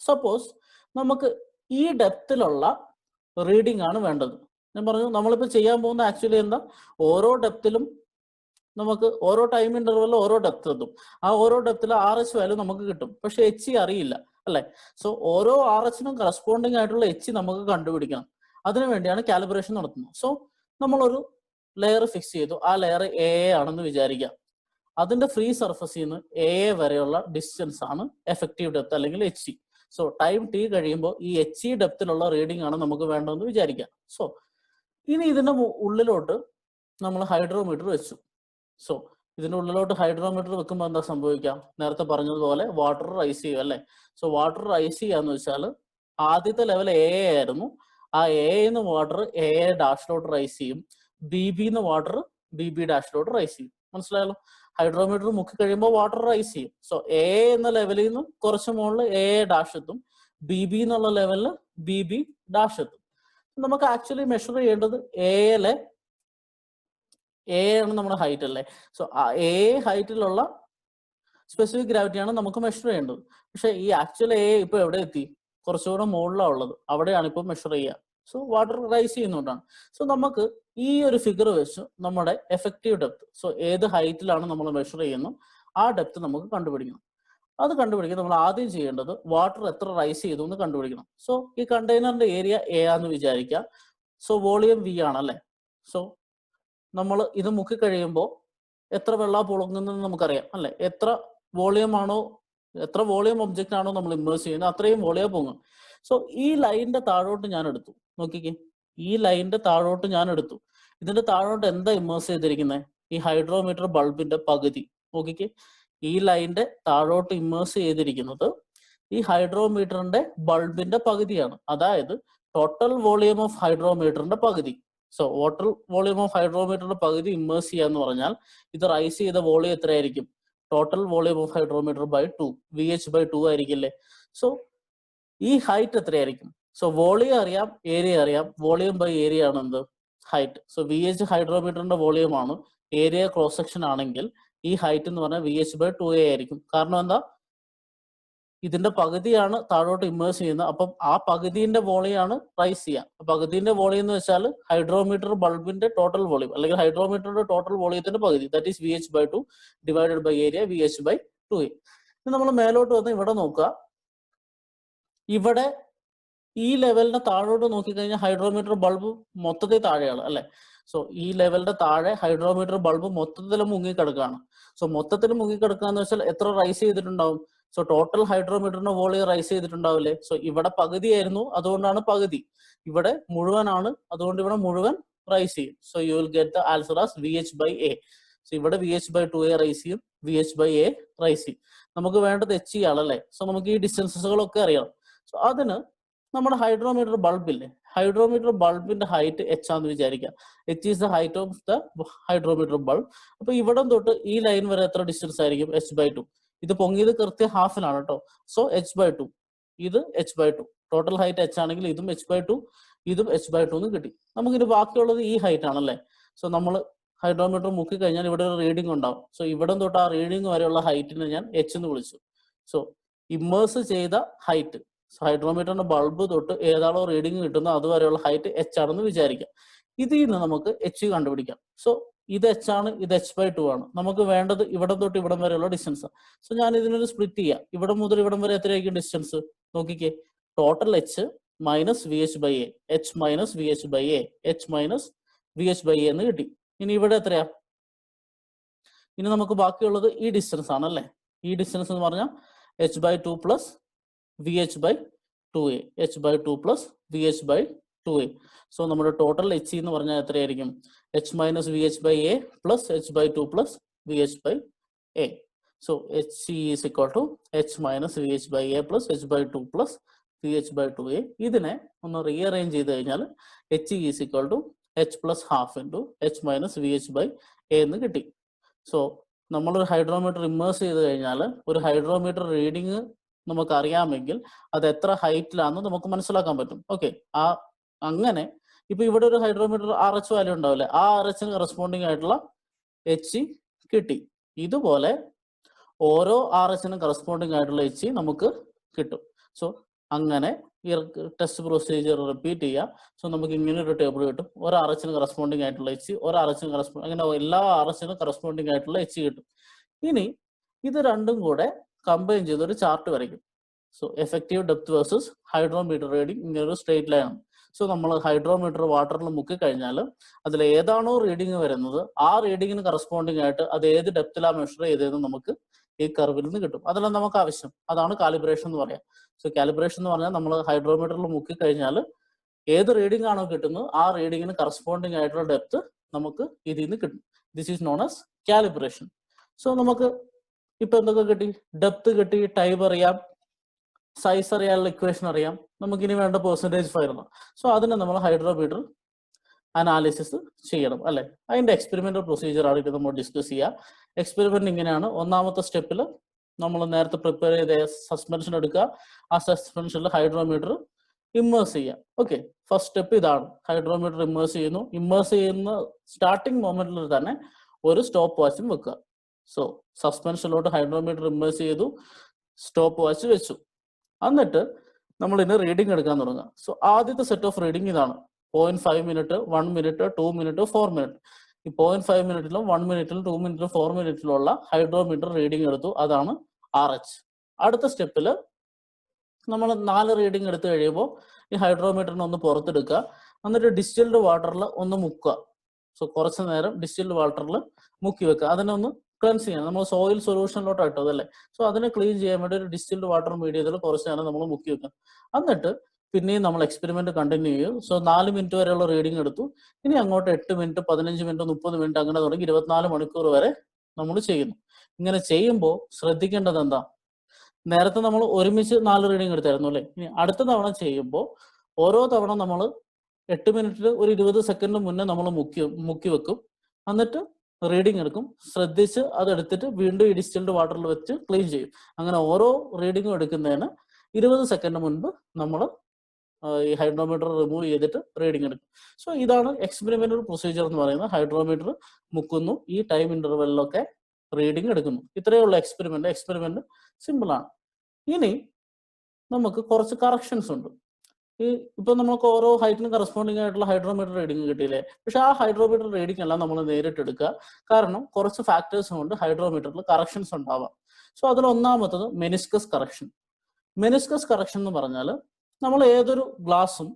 സപ്പോസ് നമുക്ക് ഈ ഡെപ്തിലുള്ള റീഡിംഗ് ആണ് വേണ്ടത്. ഞാൻ പറഞ്ഞു നമ്മളിപ്പോൾ ചെയ്യാൻ പോകുന്ന ആക്ച്വലി എന്താ, ഓരോ ഡെപ്തിലും നമുക്ക് ഓരോ ടൈം ഇന്റർവെല്ലിൽ ഓരോ ഡെപ്ത് എത്തും. ആ ഓരോ ഡെപ്തിൽ RH വാല്യൂ നമുക്ക് കിട്ടും. പക്ഷെ HE അറിയില്ല അല്ലെ. സോ ഓരോ RHനും കറസ്പോണ്ടിങ് ആയിട്ടുള്ള HE നമുക്ക് കണ്ടുപിടിക്കണം. അതിനു വേണ്ടിയാണ് കാലിബ്രേഷൻ നടത്തുന്നത്. സോ നമ്മളൊരു ലെയർ ഫിക്സ് ചെയ്തു. ആ ലെയർ A ആണെന്ന് വിചാരിക്കാം. അതിന്റെ ഫ്രീ സർഫസിൽ നിന്ന് A വരെയുള്ള ഡിസ്റ്റൻസ് ആണ് എഫക്റ്റീവ് ഡെപ്ത് അല്ലെങ്കിൽ HE. സോ ടൈം T കഴിയുമ്പോൾ ഈ HE ഡെപ്തിലുള്ള റീഡിംഗ് ആണ് നമുക്ക് വേണ്ടതെന്ന് വിചാരിക്കാം. സോ ഇനി ഇതിന്റെ ഉള്ളിലോട്ട് നമ്മൾ ഹൈഡ്രോമീറ്റർ വെച്ചു. സോ ഇതിന്റെ ഉള്ളിലോട്ട് ഹൈഡ്രോമീറ്റർ വെക്കുമ്പോൾ എന്താ സംഭവിക്കാം, നേരത്തെ പറഞ്ഞതുപോലെ വാട്ടർ റൈസ് ചെയ്യും അല്ലെ. സോ വാട്ടർ റൈസ് ചെയ്യാന്ന് വെച്ചാൽ ആദ്യത്തെ ലെവൽ A ആയിരുന്നു. ആ എന്ന് വാട്ടർ A ഡാഷിലോട്ട് റൈസ് ചെയ്യും. BB വാട്ടർ BB ഡാഷിലോട്ട് റൈസ് ചെയ്യും. മനസ്സിലായല്ലോ. ഹൈഡ്രോമീറ്റർ മുക്കി കഴിയുമ്പോൾ വാട്ടർ റൈസ് ചെയ്യും. സോ A എന്ന ലെവലിൽ നിന്ന് കുറച്ച് മുകളിൽ A ഡാഷ് എത്തും. BB എന്നുള്ള ലെവലിൽ BB ഡാഷ് എത്തും. നമുക്ക് ആക്ച്വലി മെഷർ ചെയ്യേണ്ടത് A ആണ് നമ്മുടെ ഹൈറ്റ് അല്ലേ. സോ A ഹൈറ്റിലുള്ള സ്പെസിഫിക് ഗ്രാവിറ്റിയാണ് നമുക്ക് മെഷർ ചെയ്യേണ്ടത്. പക്ഷെ ഈ ആക്ച്വൽ A ഇപ്പൊ എവിടെ എത്തി, കുറച്ചുകൂടെ മുകളിലാണ് ഉള്ളത്. അവിടെയാണ് ഇപ്പൊ മെഷർ ചെയ്യുക. സോ വാട്ടർ റൈസ് ചെയ്യുന്നതുകൊണ്ടാണ്. സോ നമുക്ക് ഈ ഒരു ഫിഗർ വെച്ച് നമ്മുടെ എഫക്റ്റീവ് ഡെപ്ത്, സോ ഏത് ഹൈറ്റിലാണ് നമ്മൾ മെഷർ ചെയ്യുന്നത് ആ ഡെപ്ത് നമുക്ക് കണ്ടുപിടിക്കണം. അത് കണ്ടുപിടിക്കാൻ നമ്മൾ ആദ്യം ചെയ്യേണ്ടത് വാട്ടർ എത്ര റൈസ് ചെയ്തു എന്ന് കണ്ടുപിടിക്കണം. സോ ഈ കണ്ടെയ്നറിന്റെ ഏരിയ A ആണെന്ന് വിചാരിക്കാം. സോ വോളിയം V ആണല്ലേ. സോ നമ്മൾ ഇത് മുക്കി കഴിയുമ്പോൾ എത്ര വെള്ളം പൊളുങ്ങുന്നത് നമുക്കറിയാം അല്ലെ. എത്ര വോളിയം ഒബ്ജക്റ്റ് ആണോ നമ്മൾ ഇമേഴ്സ് ചെയ്യുന്നത് അത്രയും വോളിയം പൊങ്ങും. സോ ഈ ലൈനിന്റെ താഴോട്ട് ഞാൻ എടുത്തു. നോക്കിക്കേ, ഈ ലൈനിന്റെ താഴോട്ട് ഞാൻ എടുത്തു. ഇതിന്റെ താഴോട്ട് എന്താ ഇമേഴ്സ് ചെയ്തിരിക്കുന്നത്, ഈ ഹൈഡ്രോമീറ്റർ ബൾബിന്റെ പകുതി. നോക്കിക്കേ, ഈ ലൈനിന്റെ താഴോട്ട് ഇമേഴ്സ് ചെയ്തിരിക്കുന്നത് ഈ ഹൈഡ്രോമീറ്ററിന്റെ ബൾബിന്റെ പകുതിയാണ്. അതായത് ടോട്ടൽ വോളിയം ഓഫ് ഹൈഡ്രോമീറ്ററിന്റെ പകുതി. സോ ടോട്ടൽ വോളിയം ഓഫ് ഹൈഡ്രോമീറ്ററിന്റെ പകുതി ഇമേഴ്സ് ചെയ്യാന്ന് പറഞ്ഞാൽ ഇത് റൈസ് ചെയ്ത വോളിയം എത്രയായിരിക്കും, total volume of hydrometer by 2, VH/2 ആയിരിക്കില്ലേ. സോ ഈ ഹൈറ്റ് എത്രയായിരിക്കും. സോ വോളിയം അറിയാം, ഏരിയ അറിയാം. വോളിയം ബൈ ഏരിയ ആണ് എന്ത്, ഹൈറ്റ്. സോ VH ഹൈഡ്രോമീറ്ററിന്റെ വോളിയം ആണ്. ഏരിയ ക്രോസ് സെക്ഷൻ ആണെങ്കിൽ ഈ ഹൈറ്റ് എന്ന് പറഞ്ഞാൽ VH/2A ആയിരിക്കും. കാരണം എന്താ, ഇതിന്റെ പകുതിയാണ് താഴോട്ട് ഇമേഴ്സ് ചെയ്യുന്നത്. അപ്പം ആ പകുതിന്റെ വോളിയാണ് റൈസ് ചെയ്യുക. പകുതിന്റെ വോളിയം എന്ന് വെച്ചാൽ ഹൈഡ്രോമീറ്റർ ബൾബിന്റെ ടോട്ടൽ വോളിയം അല്ലെങ്കിൽ ഹൈഡ്രോമീറ്ററിന്റെ ടോട്ടൽ വോളിയത്തിന്റെ പകുതി, that is VH/2 divided by area VH/2A. നമ്മൾ മേലോട്ട് വന്ന് ഇവിടെ നോക്കുക. ഇവിടെ ഈ ലെവലിന്റെ താഴോട്ട് നോക്കിക്കഴിഞ്ഞാൽ ഹൈഡ്രോമീറ്റർ ബൾബ് മൊത്തത്തിൽ താഴെയാണ് അല്ലെ. സോ ഈ ലെവലിന്റെ താഴെ ഹൈഡ്രോമീറ്റർ ബൾബ് മൊത്തത്തിൽ മുങ്ങിക്കിടക്കുകയാണ്. സോ മൊത്തത്തിൽ മുങ്ങിക്കിടക്കുക എന്ന് വെച്ചാൽ എത്ര റൈസ് ചെയ്തിട്ടുണ്ടാവും. സോ ടോട്ടൽ ഹൈഡ്രോമീറ്ററിന്റെ വോളിയം റൈസ് ചെയ്തിട്ടുണ്ടാവില്ലേ. സോ ഇവിടെ പകുതിയായിരുന്നു, അതുകൊണ്ടാണ് പകുതി. ഇവിടെ മുഴുവനാണ്, അതുകൊണ്ട് ഇവിടെ മുഴുവൻ റൈസ് ചെയ്യും. So you will get the answer as VH/A. So ഇവിടെ VH/2A റൈസ് ചെയ്യും, VH/A റൈസ് ചെയ്യും. നമുക്ക് വേണ്ടത് HE ആണല്ലേ. സോ നമുക്ക് ഈ ഡിസ്റ്റൻസുകളൊക്കെ അറിയണം. സോ അതിന് നമ്മുടെ ഹൈഡ്രോമീറ്റർ ബൾബില്ലേ, ഹൈഡ്രോമീറ്റർ ബൾബിന്റെ ഹൈറ്റ് H ആണെന്ന് വിചാരിക്കാം. H is the height of the hydrometer bulb. അപ്പൊ ഇവിടെ തൊട്ട് ഈ ലൈൻ വരെ എത്ര ഡിസ്റ്റൻസ് ആയിരിക്കും, H/2. ഇത് പൊങ്ങിയത് കൃത്യം ഹാഫിലാണ് കേട്ടോ. സോ H/2, ഇത് H/2. ടോട്ടൽ ഹൈറ്റ് H ആണെങ്കിൽ ഇതും H/2, ഇതും H/2 എന്ന് കിട്ടി. നമുക്കിത് ബാക്കിയുള്ളത് ഈ ഹൈറ്റ് ആണല്ലേ. സോ നമ്മൾ ഹൈഡ്രോമീറ്റർ മുക്കി കഴിഞ്ഞാൽ ഇവിടെ ഒരു റീഡിംഗ് ഉണ്ടാവും. സോ ഇവിടെ തൊട്ട് ആ റീഡിംഗ് വരെയുള്ള ഹൈറ്റിനെ ഞാൻ H എന്ന് വിളിച്ചു. സോ ഇമ്മേഴ്സ് ചെയ്ത ഹൈറ്റ്, ഹൈഡ്രോമീറ്ററിന്റെ ബൾബ് തൊട്ട് ഏതാണോ റീഡിംഗ് കിട്ടുന്നത് അതുവരെയുള്ള ഹൈറ്റ് H ആണെന്ന് വിചാരിക്കാം. ഇതിൽ നിന്ന് നമുക്ക് H കണ്ടുപിടിക്കാം. സോ ഇത് H ആണ്, ഇത് H/2 ആണ്. നമുക്ക് വേണ്ടത് ഇവിടെ തൊട്ട് ഇവിടം വരെയുള്ള ഡിസ്റ്റൻസ്. സോ ഞാൻ ഇതിനൊരു സ്പ്ലിറ്റ് ചെയ്യാം. ഇവിടെ മുതൽ ഇവിടം വരെ എത്രയായിരിക്കും ഡിസ്റ്റൻസ് നോക്കിക്കേ. Total H minus VH/A, H minus VH/A, H minus VH/A എന്ന് കിട്ടി. ഇനി ഇവിടെ എത്രയാ, ഇനി നമുക്ക് ബാക്കിയുള്ളത് ഈ ഡിസ്റ്റൻസ് ആണല്ലേ. ഈ ഡിസ്റ്റൻസ് എന്ന് പറഞ്ഞാൽ H/2 plus VH by 2A. H by 2 plus VH by 2A. So നമ്മുടെ ടോട്ടൽ H എന്ന് പറഞ്ഞാൽ എത്രയായിരിക്കും? H minus VH by A plus H by 2 plus VH by A. So H is equal to H minus VH by A plus H by 2 plus VH by 2A. ഇതിനെ ഒന്ന് rearrange ചെയ്ത് കഴിഞ്ഞാൽ H is equal to H plus half into H minus VH by A എന്ന് കിട്ടി. So നമ്മളൊരു hydrometer immerse ചെയ്ത് കഴിഞ്ഞാൽ ഒരു ഹൈഡ്രോമീറ്റർ റീഡിങ് നമുക്ക് അറിയാമെങ്കിൽ അത് എത്ര ഹൈറ്റിലാണെന്ന് നമുക്ക് മനസ്സിലാക്കാൻ പറ്റും. ഓക്കെ, അങ്ങനെ ഇപ്പൊ ഇവിടെ ഒരു ഹൈഡ്രോമീറ്റർ RH വാല്യൂ ഉണ്ടാവില്ലേ, ആ RH കറസ്പോണ്ടിങ് ആയിട്ടുള്ള H കിട്ടി. ഇതുപോലെ ഓരോ RH കറസ്പോണ്ടിങ് ആയിട്ടുള്ള H നമുക്ക് കിട്ടും. സോ അങ്ങനെ ഈ ടെസ്റ്റ് പ്രൊസീജിയർ റിപ്പീറ്റ് ചെയ്യുക. സോ നമുക്ക് ഇങ്ങനെ ഒരു ടേബിൾ കിട്ടും. ഒരു RH കറസ്പോണ്ടിങ് ആയിട്ടുള്ള H, ഒരു RH അങ്ങനെ എല്ലാ RH കറസ്പോണ്ടിങ് ആയിട്ടുള്ള H കിട്ടും. ഇനി ഇത് രണ്ടും കൂടെ കമ്പൈൻ ചെയ്ത് ഒരു ചാർട്ട് വരയ്ക്കും. So effective depth versus hydrometer reading ഇങ്ങനെ ഒരു സ്ട്രേറ്റ് ലൈൻ ആണ്. സോ നമ്മൾ ഹൈഡ്രോമീറ്റർ വാട്ടറിൽ മുക്കി കഴിഞ്ഞാൽ അതിൽ ഏതാണോ റീഡിങ് വരുന്നത് ആ റീഡിങ്ങിന് കറസ്പോണ്ടിങ് ആയിട്ട് അത് ഏത് ഡെപ്തിലാണ് മെഷർ ചെയ്തതെന്ന് നമുക്ക് ഈ കർവിൽ നിന്ന് കിട്ടും. അതെല്ലാം നമുക്ക് ആവശ്യം, അതാണ് കാലിബ്രേഷൻ എന്ന് പറയാം. സോ കാലിബ്രേഷൻ എന്ന് പറഞ്ഞാൽ നമ്മൾ ഹൈഡ്രോമീറ്ററിൽ മുക്കി കഴിഞ്ഞാൽ ഏത് റീഡിംഗ് ആണോ കിട്ടുന്നത് ആ റീഡിങ്ങിന് കറസ്പോണ്ടിങ് ആയിട്ടുള്ള ഡെപ്ത് നമുക്ക് ഇതിൽ നിന്ന് കിട്ടും. This is known as calibration. So നമുക്ക് ഇപ്പൊ എന്തൊക്കെ കിട്ടി? ഡെപ്ത് കിട്ടി, ടൈം അറിയാം, സൈസ് അറിയാനുള്ള ഇക്വേഷൻ അറിയാം, നമുക്കിനി വേണ്ട പെർസെൻറ്റേജ് ഫയലാണ്. സോ അതിനെ നമ്മൾ ഹൈഡ്രോമീറ്റർ അനാലിസിസ് ചെയ്യണം അല്ലെ. അതിന്റെ എക്സ്പെരിമെന്റൽ പ്രൊസീജിയർ ആണ് ഇത് നമ്മൾ ഡിസ്കസ് ചെയ്യുക. എക്സ്പെരിമെന്റ് ഇങ്ങനെയാണ്. ഒന്നാമത്തെ സ്റ്റെപ്പിൽ നമ്മൾ നേരത്തെ പ്രിപ്പയർ ചെയ്ത സസ്പെൻഷൻ എടുക്കുക, ആ സസ്പെൻഷനിൽ ഹൈഡ്രോമീറ്റർ ഇമ്മേഴ്സ് ചെയ്യുക. ഓക്കെ, ഫസ്റ്റ് സ്റ്റെപ്പ് ഇതാണ്. ഹൈഡ്രോമീറ്റർ ഇമ്മേഴ്സ് ചെയ്യുന്നു. ഇമ്മേഴ്സ് ചെയ്യുന്ന സ്റ്റാർട്ടിങ് മൊമെന്റിൽ തന്നെ ഒരു സ്റ്റോപ്പ് വാച്ചും വെക്കുക. സോ സസ്പെൻഷനിലോട്ട് ഹൈഡ്രോമീറ്റർ ഇമ്മേഴ്സ് ചെയ്തു, സ്റ്റോപ്പ് വാച്ച് വെച്ചു. എന്നിട്ട് നമ്മൾ ഇതിന് റീഡിംഗ് എടുക്കാൻ തുടങ്ങുക. സോ ആദ്യത്തെ സെറ്റ് ഓഫ് റീഡിംഗ് ഇതാണ്. 0.5 മിനിറ്റ്, 1 മിനിറ്റ്, 2 മിനിറ്റ്, 4 മിനിറ്റ്. ഈ 0.5 മിനിറ്റിലും 1 മിനിറ്റിലും 2 മിനിറ്റിലും 4 മിനിറ്റിലുള്ള ഹൈഡ്രോമീറ്റർ റീഡിംഗ് എടുത്തു, അതാണ് RH. അടുത്ത സ്റ്റെപ്പിൽ നമ്മൾ 4 റീഡിംഗ് എടുത്തു കഴിയുമ്പോൾ ഈ ഹൈഡ്രോമീറ്ററിനെ ഒന്ന് പുറത്തെടുക്കുക. എന്നിട്ട് ഡിസ്റ്റിൽഡ് വാട്ടറിൽ ഒന്ന് മുക്കുക. സോ കുറച്ച് നേരം ഡിസ്റ്റിൽഡ് വാട്ടറിൽ മുക്കി വെക്കുക. അതിനെ ഒന്ന് ക്ലെൻസ് ചെയ്യണം. നമ്മൾ സോയിൽ സൊല്യൂഷനിലോട്ട് ഇട്ടത് അല്ലേ. സോ അതിനെ ക്ലീൻ ചെയ്യാൻ വേണ്ടി ഒരു ഡിസ്റ്റിൽഡ് വാട്ടർ മീഡിയത്തിൽ കുറച്ച് നേരം നമ്മൾ മുക്കി വെക്കാം. എന്നിട്ട് പിന്നെയും നമ്മൾ എക്സ്പെരിമെന്റ് കണ്ടിന്യൂ ചെയ്യും. സോ 4 മിനിറ്റ് വരെയുള്ള റീഡിംഗ് എടുത്തു. ഇനി അങ്ങോട്ട് 8 മിനിറ്റ്, 15 മിനിറ്റ്, 30 മിനിറ്റ് അങ്ങനെ തുടങ്ങി 24 മണിക്കൂർ വരെ നമ്മൾ ചെയ്യുന്നു. ഇങ്ങനെ ചെയ്യുമ്പോൾ ശ്രദ്ധിക്കേണ്ടത് എന്താ? നേരത്തെ നമ്മൾ ഒരുമിച്ച് 4 റീഡിംഗ് എടുത്തായിരുന്നു അല്ലേ. ഇനി അടുത്ത തവണ ചെയ്യുമ്പോൾ ഓരോ തവണ നമ്മൾ 8 മിനിറ്റിൽ ഒരു 20 സെക്കൻഡ് മുന്നേ നമ്മൾ മുക്കി വെക്കും. എന്നിട്ട് റീഡിംഗ് എടുക്കും. ശ്രദ്ധിച്ച് അതെടുത്തിട്ട് വീണ്ടും ഈ ഡിസ്റ്റിൽഡ് വാട്ടറിൽ വെച്ച് ക്ലീൻ ചെയ്യും. അങ്ങനെ ഓരോ റീഡിങ്ങും എടുക്കുന്നതിന് 20 സെക്കൻഡ് മുൻപ് നമ്മൾ ഈ ഹൈഡ്രോമീറ്റർ റിമൂവ് ചെയ്തിട്ട് റീഡിംഗ് എടുക്കും. സോ ഇതാണ് എക്സ്പെരിമെന്റൽ പ്രൊസീജിയർ എന്ന് പറയുന്നത്. ഹൈഡ്രോമീറ്റർ മുക്കുന്നു, ഈ ടൈം ഇന്റർവെല്ലിലൊക്കെ റീഡിംഗ് എടുക്കുന്നു. ഇത്രയേ ഉള്ളൂ എക്സ്പെരിമെന്റ്. എക്സ്പെരിമെന്റ് സിമ്പിൾ ആണ്. ഇനി നമുക്ക് കുറച്ച് കറക്ഷൻസ് ഉണ്ട്. ഇപ്പൊ നമുക്ക് ഓരോ ഹൈറ്റിനും കറസ്പോണ്ടിങ് ആയിട്ടുള്ള ഹൈഡ്രോമീറ്റർ റീഡിംഗ് കിട്ടിയില്ലേ. പക്ഷെ ആ ഹൈഡ്രോമീറ്റർ റീഡിംഗ് എല്ലാം നമ്മൾ നേരിട്ട് എടുക്കുക. കാരണം കുറച്ച് ഫാക്ടേഴ്സ് കൊണ്ട് ഹൈഡ്രോമീറ്ററിൽ കറക്ഷൻസ് ഉണ്ടാവാം. സോ അതിൽ ഒന്നാമത്തത് മെനിസ്കസ് കറക്ഷൻ. മെനിസ്കസ് കറക്ഷൻ എന്ന് പറഞ്ഞാൽ നമ്മൾ ഏതൊരു ഗ്ലാസും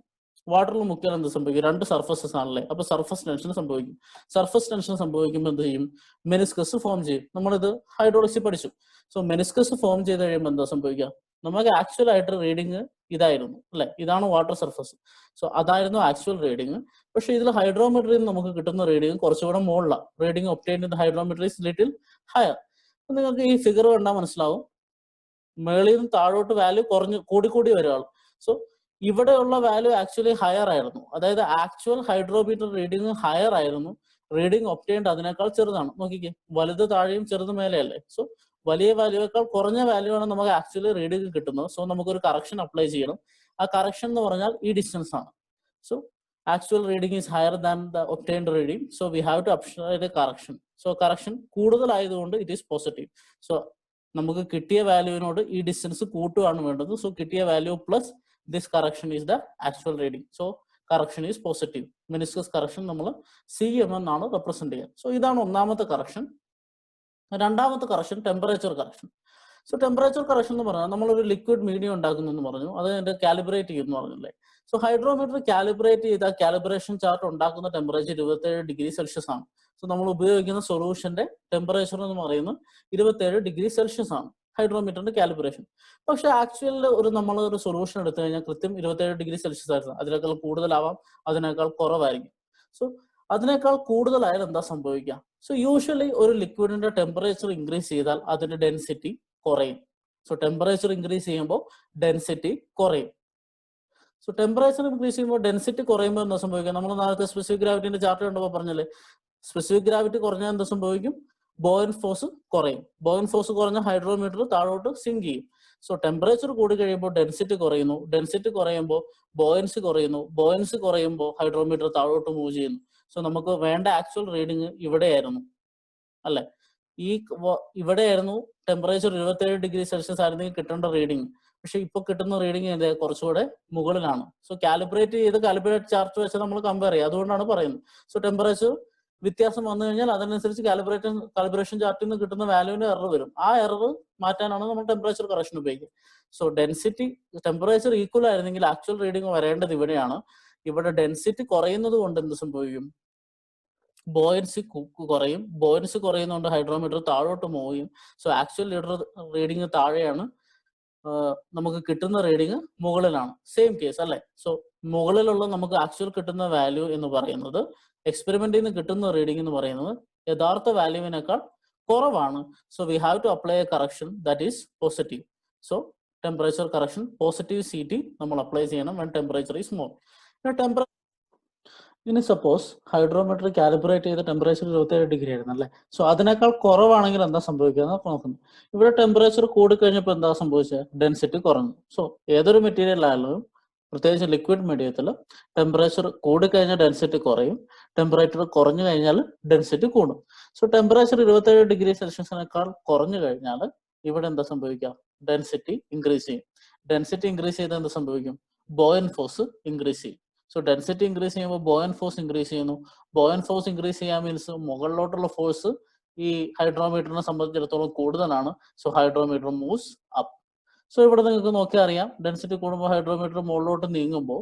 വാട്ടറിൽ മുക്കിയാൽ എന്ത് സംഭവിക്കും? 2 സർഫസസ് ആണല്ലേ. അപ്പൊ സർഫസ് ടെൻഷൻ സംഭവിക്കും. സർഫസ് ടെൻഷൻ സംഭവിക്കുമ്പോൾ എന്ത് ചെയ്യും? മെനിസ്കസ് ഫോം ചെയ്യും. നമ്മളിത് ഹൈഡ്രോളജി പഠിച്ചു. സോ മെനിസ്കസ് ഫോം ചെയ്ത് കഴിയുമ്പോൾ എന്താ സംഭവിക്കുക? നമുക്ക് ആക്ച്വൽ ആയിട്ട് റീഡിങ് ഇതായിരുന്നു അല്ലെ. ഇതാണ് വാട്ടർ സർഫസ്. സോ അതായിരുന്നു ആക്ച്വൽ റീഡിങ്. പക്ഷെ ഇതിൽ ഹൈഡ്രോമീറ്ററിൽ നിന്ന് നമുക്ക് കിട്ടുന്ന റീഡിങ് കുറച്ചുകൂടെ മുകളിലാണ്. Reading obtained in hydrometer is little higher. നിങ്ങൾക്ക് ഈ ഫിഗർ കണ്ടാൽ മനസ്സിലാവും. മേളിൽ നിന്ന് താഴോട്ട് വാല്യൂ കൂടി വരികയാണ്. സോ ഇവിടെയുള്ള വാല്യൂ ആക്ച്വലി ഹയർ ആയിരുന്നു. അതായത് ആക്ച്വൽ ഹൈഡ്രോമീറ്റർ റീഡിങ് ഹയർ ആയിരുന്നു. റീഡിങ് ഒബ്റ്റെയിൻഡ് അതിനേക്കാൾ ചെറുതാണ്. നോക്കിക്കേ, വലുത് താഴെയും ചെറുത് മേലെയല്ലേ. സോ വലിയ വാല്യൂയേക്കാൾ കുറഞ്ഞ വാല്യൂ ആണ് നമുക്ക് ആക്ച്വലി റീഡിംഗ് കിട്ടുന്നത്. സോ നമുക്കൊരു കറക്ഷൻ അപ്ലൈ ചെയ്യണം. ആ കറക്ഷൻ എന്ന് പറഞ്ഞാൽ ഈ ഡിസ്റ്റൻസ് ആണ്. So actual reading is higher than the obtained reading. So we have to apply the correction. So correction കൂടുതലായതുകൊണ്ട് ഇറ്റ് ഈസ് പോസിറ്റീവ്. സോ നമുക്ക് കിട്ടിയ വാല്യൂവിനോട് ഈ ഡിസ്റ്റൻസ് കൂട്ടുകയാണ് വേണ്ടത്. സോ കിട്ടിയ value plus this correction is the actual reading. So correction is positive. Meniscus correction നമ്മൾ CM എന്നാണ് റെപ്രസെന്റ് ചെയ്യുക. സോ ഇതാണ് ഒന്നാമത്തെ കറക്ഷൻ. രണ്ടാമത്തെ correction temperature correction. So temperature correction എന്ന് പറഞ്ഞാൽ നമ്മളൊരു ലിക്വിഡ് മീഡിയം ഉണ്ടാക്കുന്നു എന്ന് പറഞ്ഞു, അത് അതിന്റെ കാലിബ്രേറ്റ് ചെയ്യുന്നു പറഞ്ഞില്ലേ. സോ ഹൈഡ്രോമീറ്റർ കാലിബ്രേറ്റ് ചെയ്ത കാലിബ്രേഷൻ ചാർട്ട് ഉണ്ടാക്കുന്ന ടെമ്പറേച്ചർ 27 ഡിഗ്രി സെൽഷ്യസ് ആണ്. സോ നമ്മൾ ഉപയോഗിക്കുന്ന സൊല്യൂഷന്റെ ടെമ്പറേച്ചർ എന്ന് പറയുന്നത് 27 ഡിഗ്രി സെൽഷ്യസ് ആണ്. ഹൈഡ്രോമീറ്ററിന്റെ കാലിബ്രേഷൻ. പക്ഷെ ആക്ച്വലിൽ നമ്മൾ ഒരു സൊല്യൂഷൻ എടുത്തു കഴിഞ്ഞാൽ കൃത്യം 27 ഡിഗ്രി സെൽഷ്യസ് ആയിരുന്നു. അതിനേക്കാൾ കൂടുതലാവാം, അതിനേക്കാൾ കുറവായിരിക്കും. സോ അതിനേക്കാൾ കൂടുതലായാലും എന്താ സംഭവിക്കുക? സോ യൂഷ്വലി ഒരു ലിക്വിഡിന്റെ ടെമ്പറേച്ചർ ഇൻക്രീസ് ചെയ്താൽ അതിന്റെ ഡെൻസിറ്റി കുറയും. സോ ടെമ്പറേച്ചർ ഇൻക്രീസ് ചെയ്യുമ്പോൾ ഡെൻസിറ്റി കുറയും. സോ ടെമ്പറേച്ചർ ഇൻക്രീസ് ചെയ്യുമ്പോൾ ഡെൻസിറ്റി കുറയുമ്പോൾ എന്താ സംഭവിക്കുക? നമ്മൾ നേരത്തെ സ്പെസിഫിക് ഗ്രാവിറ്റിന്റെ ചാർട്ട് കണ്ടപ്പോൾ പറഞ്ഞല്ലേ, സ്പെസിഫിക് ഗ്രാവിറ്റി കുറഞ്ഞാൽ എന്താ സംഭവിക്കും? ബോയൻ ഫോഴ്സ് കുറയും. ബോയൻ ഫോഴ്സ് കുറഞ്ഞ ഹൈഡ്രോമീറ്റർ താഴോട്ട് സിങ്ക് ചെയ്യും. സോ ടെമ്പറേച്ചർ കൂടി കഴിയുമ്പോൾ ഡെൻസിറ്റി കുറയുന്നു. ഡെൻസിറ്റി കുറയുമ്പോൾ ബോയൻസി കുറയുന്നു. ബോയൻസി കുറയുമ്പോൾ ഹൈഡ്രോമീറ്റർ താഴോട്ട് മൂവ് ചെയ്യുന്നു. സോ നമുക്ക് വേണ്ട ആക്ച്വൽ റീഡിങ് ഇവിടെയായിരുന്നു അല്ലെ? ഇവിടെയായിരുന്നു ടെമ്പറേച്ചർ 27 ഡിഗ്രി സെൽഷ്യസ് ആയിരുന്നെങ്കിൽ കിട്ടേണ്ട റീഡിങ്. പക്ഷെ ഇപ്പൊ കിട്ടുന്ന റീഡിങ് കുറച്ചുകൂടെ മുകളിലാണ്. സോ കാലിബ്രേറ്റ് ചെയ്ത് കാലിബ്രേറ്റ് ചാർട്ട് വെച്ച് നമ്മൾ കമ്പയർ ചെയ്യുക. അതുകൊണ്ടാണ് പറയുന്നത്. സോ ടെമ്പറേച്ചർ വ്യത്യാസം വന്നു കഴിഞ്ഞാൽ അതിനനുസരിച്ച് കാലിബ്രേഷൻ ചാർട്ടിൽ നിന്ന് കിട്ടുന്ന വാല്യൂവിന് എറർ വരും. ആ എറർ മാറ്റാനാണ് നമ്മൾ ടെമ്പറേച്ചർ കറക്ഷൻ ഉപയോഗിക്കുക. സോ ഡെൻസിറ്റി ടെമ്പറേച്ചർ ഈക്വൽ ആയിരുന്നെങ്കിൽ ആക്ച്വൽ റീഡിങ് വരേണ്ടത് ഇവിടെയാണ്. ഇവിടെ ഡെൻസിറ്റി കുറയുന്നത് കൊണ്ട് എന്ത് സംഭവിക്കും? ബോയൻസി കുറയും. ബോയൻസി കുറയുന്നതുകൊണ്ട് ഹൈഡ്രോമീറ്റർ താഴോട്ട് മൂവ് ചെയ്യും. സോ ആക്ച്വൽ റീഡിങ് താഴെയാണ്, നമുക്ക് കിട്ടുന്ന റീഡിങ് മുകളിലാണ്. സെയിം കേസ് അല്ലെ? സോ മുകളിലുള്ള നമുക്ക് ആക്ച്വൽ കിട്ടുന്ന വാല്യൂ എന്ന് പറയുന്നത്, എക്സ്പെരിമെന്റിൽ നിന്ന് കിട്ടുന്ന റീഡിംഗ് എന്ന് പറയുന്നത് യഥാർത്ഥ വാല്യൂവിനേക്കാൾ കുറവാണ്. So we have to apply a correction that is positive. So temperature correction positive CT നമ്മൾ അപ്ലൈ ചെയ്യണം when temperature is more. ഇനി സപ്പോസ് ഹൈഡ്രോമീറ്റർ കാലിബ്രേറ്റ് ചെയ്ത ടെമ്പറേച്ചർ 27 ഡിഗ്രി ആയിരുന്നു അല്ലേ? സോ അതിനേക്കാൾ കുറവാണെങ്കിൽ എന്താ സംഭവിക്കുക നോക്കുന്നു. ഇവിടെ ടെമ്പറേച്ചർ കൂടിക്കഴിഞ്ഞപ്പോൾ എന്താ സംഭവിച്ചത്? ഡെൻസിറ്റി കുറഞ്ഞു. സോ ഏതൊരു മെറ്റീരിയൽ ആയാലും, പ്രത്യേകിച്ച് ലിക്വിഡ് മീഡിയത്തിൽ ടെമ്പറേച്ചർ കൂടിക്കഴിഞ്ഞാൽ ഡെൻസിറ്റി കുറയും, ടെമ്പറേച്ചർ കുറഞ്ഞു കഴിഞ്ഞാൽ ഡെൻസിറ്റി കൂടും. സോ ടെമ്പറേച്ചർ 27 ഡിഗ്രി സെൽഷ്യസിനേക്കാൾ കുറഞ്ഞു കഴിഞ്ഞാൽ ഇവിടെ എന്താ സംഭവിക്കുക? ഡെൻസിറ്റി ഇൻക്രീസ് ചെയ്യും. ഡെൻസിറ്റി ഇൻക്രീസ് ചെയ്താൽ എന്താ സംഭവിക്കും? ബോയൻ ഫോഴ്സ് ഇൻക്രീസ് ചെയ്യും. സോ ഡെൻസിറ്റി ഇൻക്രീസ് ചെയ്യുമ്പോൾ ബോയൻ ഫോഴ്സ് ഇൻക്രീസ് ചെയ്യുന്നു. ബോയൻ ഫോഴ്സ് ഇൻക്രീസ് ചെയ്യാൻ മീൻസ് മുകളിലോട്ടുള്ള ഫോഴ്സ് ഈ ഹൈഡ്രോമീറ്ററിനെ സംബന്ധിച്ചിടത്തോളം കൂടുതലാണ്. So hydrometer moves up. So ഇവിടെ നിങ്ങൾക്ക് നോക്കിയാൽ അറിയാം, ഡെൻസിറ്റി കൂടുമ്പോൾ ഹൈഡ്രോമീറ്റർ മുകളിലോട്ട് നീങ്ങുമ്പോൾ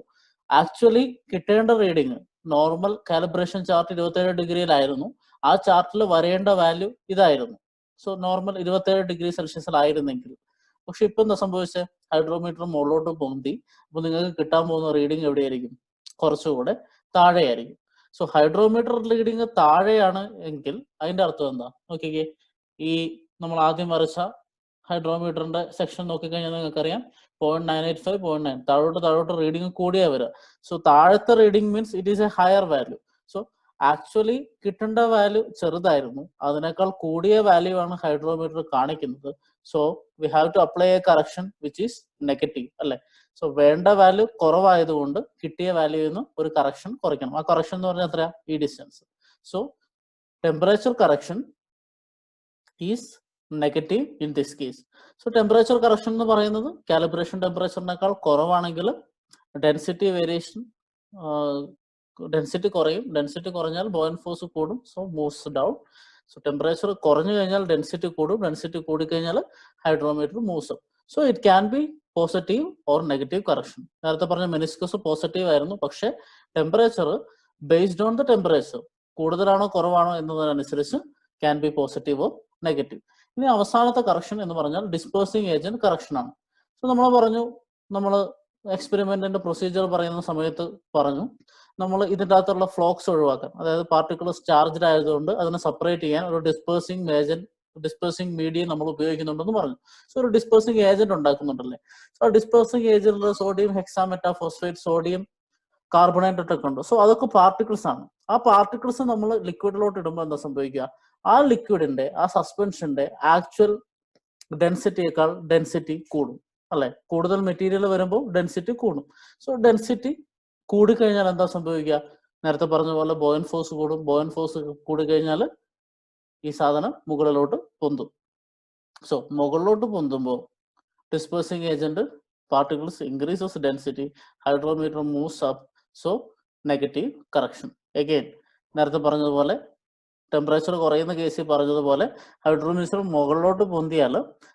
ആക്ച്വലി കിട്ടേണ്ട റീഡിങ് നോർമൽ കാലിബ്രേഷൻ ചാർട്ട് 27 ഡിഗ്രിയിലായിരുന്നു. ആ ചാർട്ടിൽ വരേണ്ട വാല്യൂ ഇതായിരുന്നു. സോ നോർമൽ 27 ഡിഗ്രി സെൽഷ്യസിലായിരുന്നെങ്കിൽ, പക്ഷെ ഇപ്പൊ എന്താ സംഭവിച്ചത്? ഹൈഡ്രോമീറ്റർ മുകളിലോട്ട് പൊന്തി. അപ്പൊ നിങ്ങൾക്ക് കിട്ടാൻ പോകുന്ന റീഡിങ് എവിടെയായിരിക്കും? കുറച്ചുകൂടെ താഴെയായിരിക്കും. സോ ഹൈഡ്രോമീറ്റർ റീഡിങ് താഴെയാണ് എങ്കിൽ അതിന്റെ അർത്ഥം എന്താ നോക്കിക്കേ. ഈ നമ്മൾ ആദ്യം വരച്ച ഹൈഡ്രോമീറ്ററിന്റെ സെക്ഷൻ നോക്കിക്കഴിഞ്ഞാൽ നിങ്ങൾക്കറിയാം 0.985 0.9 താഴോട്ട് റീഡിങ് കൂടിയാ വരിക. സോ താഴത്തെ reading means it is a higher value. So actually കിട്ടേണ്ട വാല്യൂ ചെറുതായിരുന്നു, അതിനേക്കാൾ കൂടിയ വാല്യൂ ആണ് ഹൈഡ്രോമീറ്റർ കാണിക്കുന്നത്. So we have to apply a correction which is negative അല്ലെ? സോ വേണ്ട വാല്യൂ കുറവായതുകൊണ്ട് കിട്ടിയ വാല്യൂന്ന് ഒരു കറക്ഷൻ കുറയ്ക്കണം. ആ കറക്ഷൻ എന്ന് പറഞ്ഞാൽ എത്രയാ? ഈ distance. So temperature correction is negative in this case. So temperature correction എന്ന് പറയുന്നത് കാലിബ്രേഷൻ ടെമ്പറേച്ചറിനേക്കാൾ കുറവാണെങ്കിൽ ഡെൻസിറ്റി വേരിയേഷൻ, ഡെൻസിറ്റി കുറയും. ഡെൻസിറ്റി കുറഞ്ഞാൽ ബോയൻ ഫോഴ്സ് കൂടും. So moves down. So temperature കുറഞ്ഞു കഴിഞ്ഞാൽ ഡെൻസിറ്റി കൂടും. ഡെൻസിറ്റി കൂടിക്കഴിഞ്ഞാൽ hydrometer moves up. So it can be positive or negative correction. നേരത്തെ പറഞ്ഞ മെനിസ്കസ് പോസിറ്റീവ് ആയിരുന്നു, പക്ഷെ temperature based on the temperature കൂടുതലാണോ കുറവാണോ എന്നതനുസരിച്ച് can be positive or negative. ഇനി അവസാനത്തെ കറക്ഷൻ എന്ന് പറഞ്ഞാൽ ഡിസ്പേഴ്സിങ് ഏജന്റ് കറക്ഷൻ ആണ്. സോ നമ്മൾ പറഞ്ഞു, നമ്മൾ എക്സ്പെരിമെന്റിന്റെ പ്രൊസീജിയർ പറയുന്ന സമയത്ത് പറഞ്ഞു, നമ്മൾ ഇതിൻ്റെ അകത്തുള്ള ഫ്ലോക്സ് ഒഴിവാക്കാൻ, അതായത് പാർട്ടിക്കിൾസ് ചാർജ്ഡ് ആയതുകൊണ്ട് അതിനെ സെപ്പറേറ്റ് ചെയ്യാൻ ഒരു ഡിസ്പേഴ്സിങ് മീഡിയം നമ്മൾ ഉപയോഗിക്കുന്നുണ്ടെന്ന് പറഞ്ഞു. സോ ഒരു ഡിസ്പേഴ്സിങ് ഏജന്റ് ഉണ്ടാക്കുന്നുണ്ടല്ലേ. സോ ഡിസ്പേഴ്സിങ് ഏജന്റിൽ സോഡിയം ഹെക്സാമെറ്റാഫോസ്ഫേറ്റ്, സോഡിയം കാർബണേറ്റ് ഒക്കെ ഉണ്ട്. സോ അതൊക്കെ പാർട്ടിക്കിൾസ് ആണ്. ആ പാർട്ടിക്കിൾസ് നമ്മൾ ലിക്വിഡിലോട്ട് ഇടുമ്പോൾ എന്താ സംഭവിക്കുക? ആ ലിക്വിഡിന്റെ, ആ സസ്പെൻഷന്റെ ആക്ച്വൽ ഡെൻസിറ്റിയേക്കാൾ ഡെൻസിറ്റി കൂടും അല്ലെ? കൂടുതൽ മെറ്റീരിയൽ വരുമ്പോൾ ഡെൻസിറ്റി കൂടും. സോ ഡെൻസിറ്റി കൂടിക്കഴിഞ്ഞാൽ എന്താ സംഭവിക്കുക? നേരത്തെ പറഞ്ഞ പോലെ ബോയൻ ഫോഴ്സ് കൂടും. ബോയൻ ഫോഴ്സ് കൂടിക്കഴിഞ്ഞാൽ ഈ സാധനം മുകളിലോട്ട് പൊന്തും. സോ മുകളിലോട്ട് പൊന്തുമ്പോൾ dispersing agent particles increases density, hydrometer moves up. So negative correction. Again നേരത്തെ പറഞ്ഞതുപോലെ ടെമ്പറേച്ചർ കുറയുന്ന കേസിൽ പറഞ്ഞതുപോലെ ഹൈഡ്രോമീറ്റർ മുകളിലോട്ട് പൊന്തിയാൽ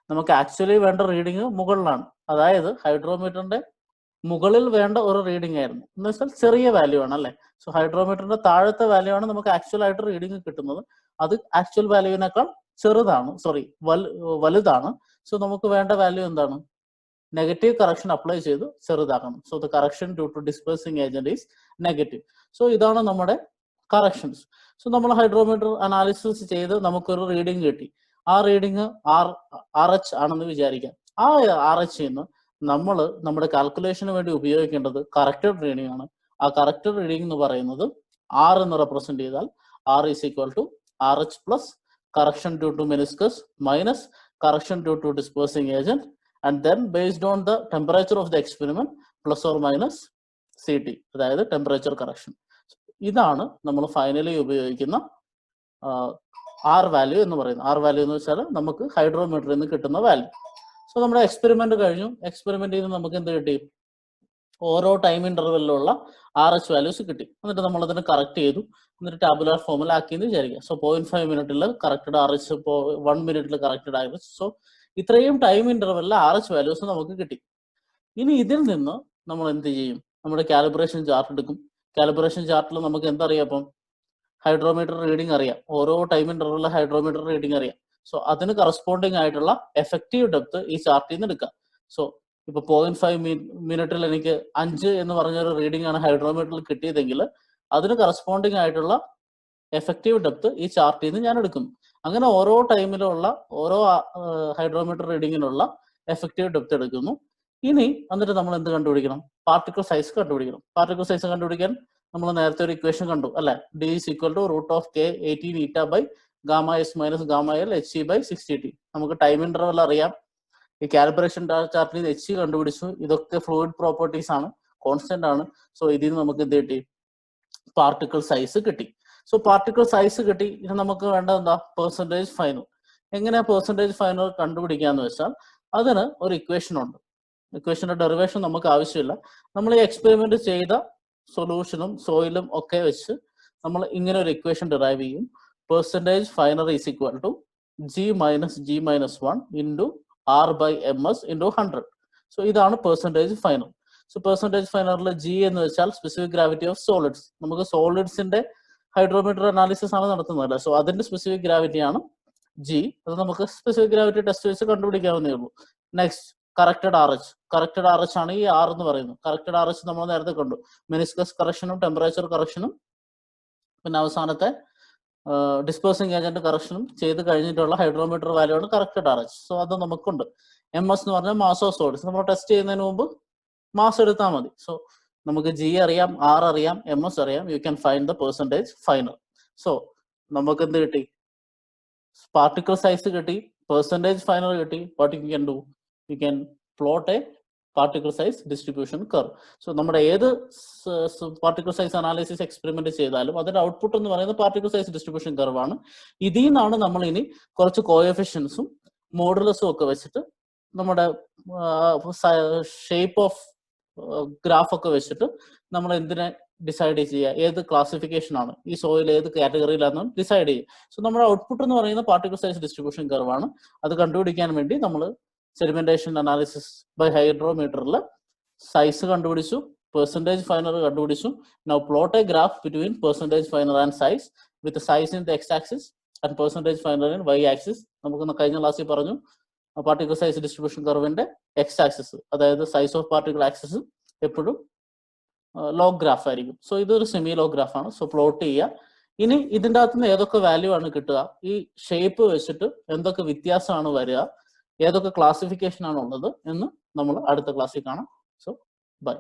നമുക്ക് ആക്ച്വലി വേണ്ട റീഡിങ് മുകളിലാണ്. അതായത് ഹൈഡ്രോമീറ്ററിന്റെ മുകളിൽ വേണ്ട ഒരു റീഡിംഗ് ആയിരുന്നു എന്ന് വെച്ചാൽ ചെറിയ വാല്യൂ ആണ് അല്ലെ? സോ ഹൈഡ്രോമീറ്ററിന്റെ താഴത്തെ വാല്യൂ ആണ് നമുക്ക് ആക്ച്വൽ ആയിട്ട് റീഡിങ് കിട്ടുന്നത്. അത് ആക്ച്വൽ വാല്യൂവിനേക്കാൾ ചെറുതാണ്, സോറി വലുതാണ്. സോ നമുക്ക് വേണ്ട വാല്യൂ എന്താണ്? നെഗറ്റീവ് കറക്ഷൻ അപ്ലൈ ചെയ്ത് ചെറുതാക്കണം. So the correction due to dispersing agent is negative. So ഇതാണ് നമ്മുടെ കറക്ഷൻസ്. സോ നമ്മൾ ഹൈഡ്രോമീറ്റർ അനാലിസിസ് ചെയ്ത് നമുക്കൊരു റീഡിങ് കിട്ടി. ആ റീഡിങ് RH ആണെന്ന് വിചാരിക്കാം. ആ RH നിന്ന് നമ്മൾ നമ്മുടെ കാൽക്കുലേഷന് വേണ്ടി ഉപയോഗിക്കേണ്ടത് കറക്റ്റഡ് റീഡിംഗ് ആണ്. ആ കറക്റ്റഡ് റീഡിംഗ് എന്ന് പറയുന്നത് R എന്ന് റെപ്രസെന്റ് ചെയ്താൽ R is equal to RH plus correction due to meniscus minus correction due to dispersing agent and then based on the temperature of the experiment plus or minus CT, അതായത് temperature correction. ഇതാണ് നമ്മൾ finally ഉപയോഗിക്കുന്ന R value എന്ന് പറയുന്നത്. R value എന്ന് വെച്ചാൽ നമുക്ക് ഹൈഡ്രോമീറ്ററിൽ നിന്ന് കിട്ടുന്ന വാല്യൂ. സോ നമ്മുടെ എക്സ്പെരിമെന്റ് കഴിഞ്ഞു. എക്സ്പെരിമെന്റിൽ നിന്ന് നമുക്ക് എന്ത് കിട്ടി? ഓരോ ടൈം ഇന്റർവെല്ലിലുള്ള RH വാല്യൂസ് കിട്ടി. എന്നിട്ട് നമ്മൾ അതിനെ കറക്റ്റ് ചെയ്തു. എന്നിട്ട് ടാബുലാർ ഫോമിൽ ആക്കിയെന്ന് വിചാരിക്കുക. സോ 0.5 മിനിറ്റിൽ കറക്റ്റഡ് RH, 1 മിനിറ്റിൽ കറക്റ്റഡ് RH. സോ ഇത്രയും ടൈം ഇന്റർവെല്ലിൽ RH വാല്യൂസ് നമുക്ക് കിട്ടി. ഇനി ഇതിൽ നിന്ന് നമ്മൾ എന്ത് ചെയ്യും? നമ്മുടെ കാലിബ്രേഷൻ ചാർട്ട് എടുക്കും. കാലിബ്രേഷൻ ചാർട്ടിൽ നമുക്ക് എന്തറിയാം? അപ്പം ഹൈഡ്രോമീറ്റർ റീഡിംഗ് അറിയാം. ഓരോ ടൈം ഇന്റർവെല്ലിൽ ഹൈഡ്രോമീറ്റർ റീഡിംഗ് അറിയാം. സോ അതിന് കറസ്പോണ്ടിങ് ആയിട്ടുള്ള എഫക്റ്റീവ് ഡെപ്ത് ഈ ചാർട്ടിൽ നിന്ന് എടുക്കാം. സോ ഇപ്പൊ 0.5 മിനിറ്റിൽ എനിക്ക് 5 എന്ന് പറഞ്ഞൊരു റീഡിംഗ് ആണ് ഹൈഡ്രോമീറ്ററിൽ കിട്ടിയതെങ്കിൽ അതിന് കറസ്പോണ്ടിങ് ആയിട്ടുള്ള എഫക്റ്റീവ് ഡെപ്ത് ഈ ചാർട്ടിൽ നിന്ന് ഞാൻ എടുക്കുന്നു. അങ്ങനെ ഓരോ ടൈമിലുള്ള ഓരോ ഹൈഡ്രോമീറ്റർ റീഡിങ്ങിനുള്ള എഫക്റ്റീവ് ഡെപ്ത് എടുക്കുന്നു. ഇനി എന്നിട്ട് നമ്മൾ എന്ത് കണ്ടുപിടിക്കണം? പാർട്ടിക്കിൾ സൈസ് കണ്ടുപിടിക്കണം. പാർട്ടിക്കിൾ സൈസ് കണ്ടുപിടിക്കാൻ നമ്മൾ നേരത്തെ ഒരു ഇക്വേഷൻ കണ്ടു അല്ലെ? D is equal to root of K 18 eta by gamma S minus gamma L Hc by 60t. നമുക്ക് ടൈം ഇന്റർവെൽ അറിയാം. ഈ കാലിബ്രേഷൻ ചാർട്ടിൽ Hc കണ്ടുപിടിച്ചു. ഇതൊക്കെ ഫ്ലൂയിഡ് പ്രോപ്പർട്ടീസ് ആണ്, കോൺസ്റ്റന്റ് ആണ്. സോ ഇതിൽ നിന്ന് നമുക്ക് എന്ത് കിട്ടി? പാർട്ടിക്കിൾ സൈസ് കിട്ടി. സോ പാർട്ടിക്കിൾ സൈസ് കിട്ടി. ഇനി നമുക്ക് വേണ്ടത് എന്താ? Percentage final. എങ്ങനെയാ പെർസെൻറ്റേജ് ഫൈനൽ കണ്ടുപിടിക്കാന്ന് വെച്ചാൽ അതിന് ഒരു ഇക്വേഷൻ ഉണ്ട്. ഇക്വേഷന്റെ ഡെറിവേഷൻ നമുക്ക് ആവശ്യമില്ല. നമ്മൾ ഈ എക്സ്പെരിമെന്റ് ചെയ്ത സൊല്യൂഷനും സോയിലും ഒക്കെ വെച്ച് നമ്മൾ ഇങ്ങനെ ഒരു ഇക്വേഷൻ ഡിറൈവ് ചെയ്യും. Percentage final is equal to G minus G minus 1 into R by MS into 100. So ഇതാണ് പെർസെൻറ്റേജ് ഫൈനൽ. സോ പെർസെൻറ്റേജ് ഫൈനലിൽ G എന്ന് വെച്ചാൽ സ്പെസിഫിക് ഗ്രാവിറ്റി ഓഫ് സോളിഡ്സ്. നമുക്ക് സോളിഡ്സിന്റെ ഹൈഡ്രോമീറ്റർ അനാലിസിസ് ആണ് നടത്തുന്നത്. സോ അതിന്റെ സ്പെസിഫിക് ഗ്രാവിറ്റി ആണ് G. അത് നമുക്ക് സ്പെസിഫിക് ഗ്രാവിറ്റി ടെസ്റ്റ് വെച്ച് കണ്ടുപിടിക്കാവുന്നേ ഉള്ളൂ. Next corrected RH. Corrected RH ആണ് ഈ R എന്ന് പറയുന്നത്. കറക്റ്റഡ് RH നമ്മൾ നേരത്തെ കണ്ടു. മെനിസ്കസ് കറക്ഷനും ടെമ്പറേച്ചർ കറക്ഷനും പിന്നെ അവസാനത്തെ ഡിസ്പേഴ്സിംഗ് ഏജന്റ് കറക്ഷനും ചെയ്ത് കഴിഞ്ഞിട്ടുള്ള ഹൈഡ്രോമീറ്റർ വാല്യൂ ആണ് കറക്റ്റഡ് RH. സോ അത് നമുക്കുണ്ട്. MS എന്ന് പറഞ്ഞാൽ മാസ് ഓഫ് സോളിഡ്സ്. നമ്മൾ ടെസ്റ്റ് ചെയ്യുന്നതിന് മുമ്പ് മാസ് എടുത്താൽ മതി. സോ നമുക്ക് G അറിയാം, R അറിയാം, MS അറിയാം. You can find the percentage final. So നമുക്ക് എന്ത് കിട്ടി? പാർട്ടിക്കിൾ സൈസ് കിട്ടി, പെർസെൻറ്റേജ് ഫൈനൽ കിട്ടി. What you can do? You can plot A particle size distribution curve. So നമ്മുടെ ഏത് പാർട്ടിക്കിൾ സൈസ് അനാലിസിസ് എക്സ്പെരിമെന്റ് ചെയ്താലും അതിന്റെ ഔട്ട്പുട്ട് എന്ന് പറയുന്നത് പാർട്ടിക്കിൾ സൈസ് ഡിസ്ട്രിബ്യൂഷൻ കർവ് ആണ്. ഇതിൽ നിന്നാണ് നമ്മൾ ഇനി കുറച്ച് കോഎഫിഷ്യൻസും മോഡുലസും ഒക്കെ വെച്ചിട്ട് നമ്മുടെ ഷേപ്പ് ഓഫ് ഗ്രാഫ് ഒക്കെ വെച്ചിട്ട് നമ്മൾ എന്തിനെ ഡിസൈഡ് ചെയ്യുക, ഏത് ക്ലാസിഫിക്കേഷൻ ആണ്, ഈ സോയിൽ ഏത് കാറ്റഗറിയിലാണെന്ന് ഡിസൈഡ് ചെയ്യുക. സോ നമ്മുടെ ഔട്ട്പുട്ട് എന്ന് പറയുന്ന പാർട്ടിക്കിൾ സൈസ് ഡിസ്ട്രിബ്യൂഷൻ കർവ് ആണ്. അത് കണ്ടുപിടിക്കാൻ വേണ്ടി നമ്മൾ സെഡിമെന്റേഷൻ അനാലിസിസ് ബൈ ഹൈഡ്രോമീറ്ററിൽ സൈസ് കണ്ടുപിടിച്ചു, പെർസെൻറ്റേജ് ഫൈനൽ കണ്ടുപിടിച്ചു. Now plot a graph between percentage final and size with size in the X axis and percentage final in Y axis. നമുക്ക് കഴിഞ്ഞ ക്ലാസ്സിൽ പറഞ്ഞു പാർട്ടിക്കിൾ സൈസ് ഡിസ്ട്രിബ്യൂഷൻ കർവിന്റെ എക്സ് ആക്സിസ്, അതായത് size of particle axis എപ്പോഴും log graph ആയിരിക്കും. So ഇതൊരു semi log graph ആണ്. സോ പ്ലോട്ട് ചെയ്യുക. ഇനി ഇതിൻ്റെ അകത്ത് നിന്ന് ഏതൊക്കെ വാല്യൂ ആണ് കിട്ടുക, ഈ ഷേപ്പ് വെച്ചിട്ട് എന്തൊക്കെ വ്യത്യാസമാണ് വരിക, ഏതൊക്കെ ക്ലാസിഫിക്കേഷൻ ആണ് ഉള്ളത് എന്ന് നമ്മൾ അടുത്ത ക്ലാസ്സിൽ കാണാം. So by.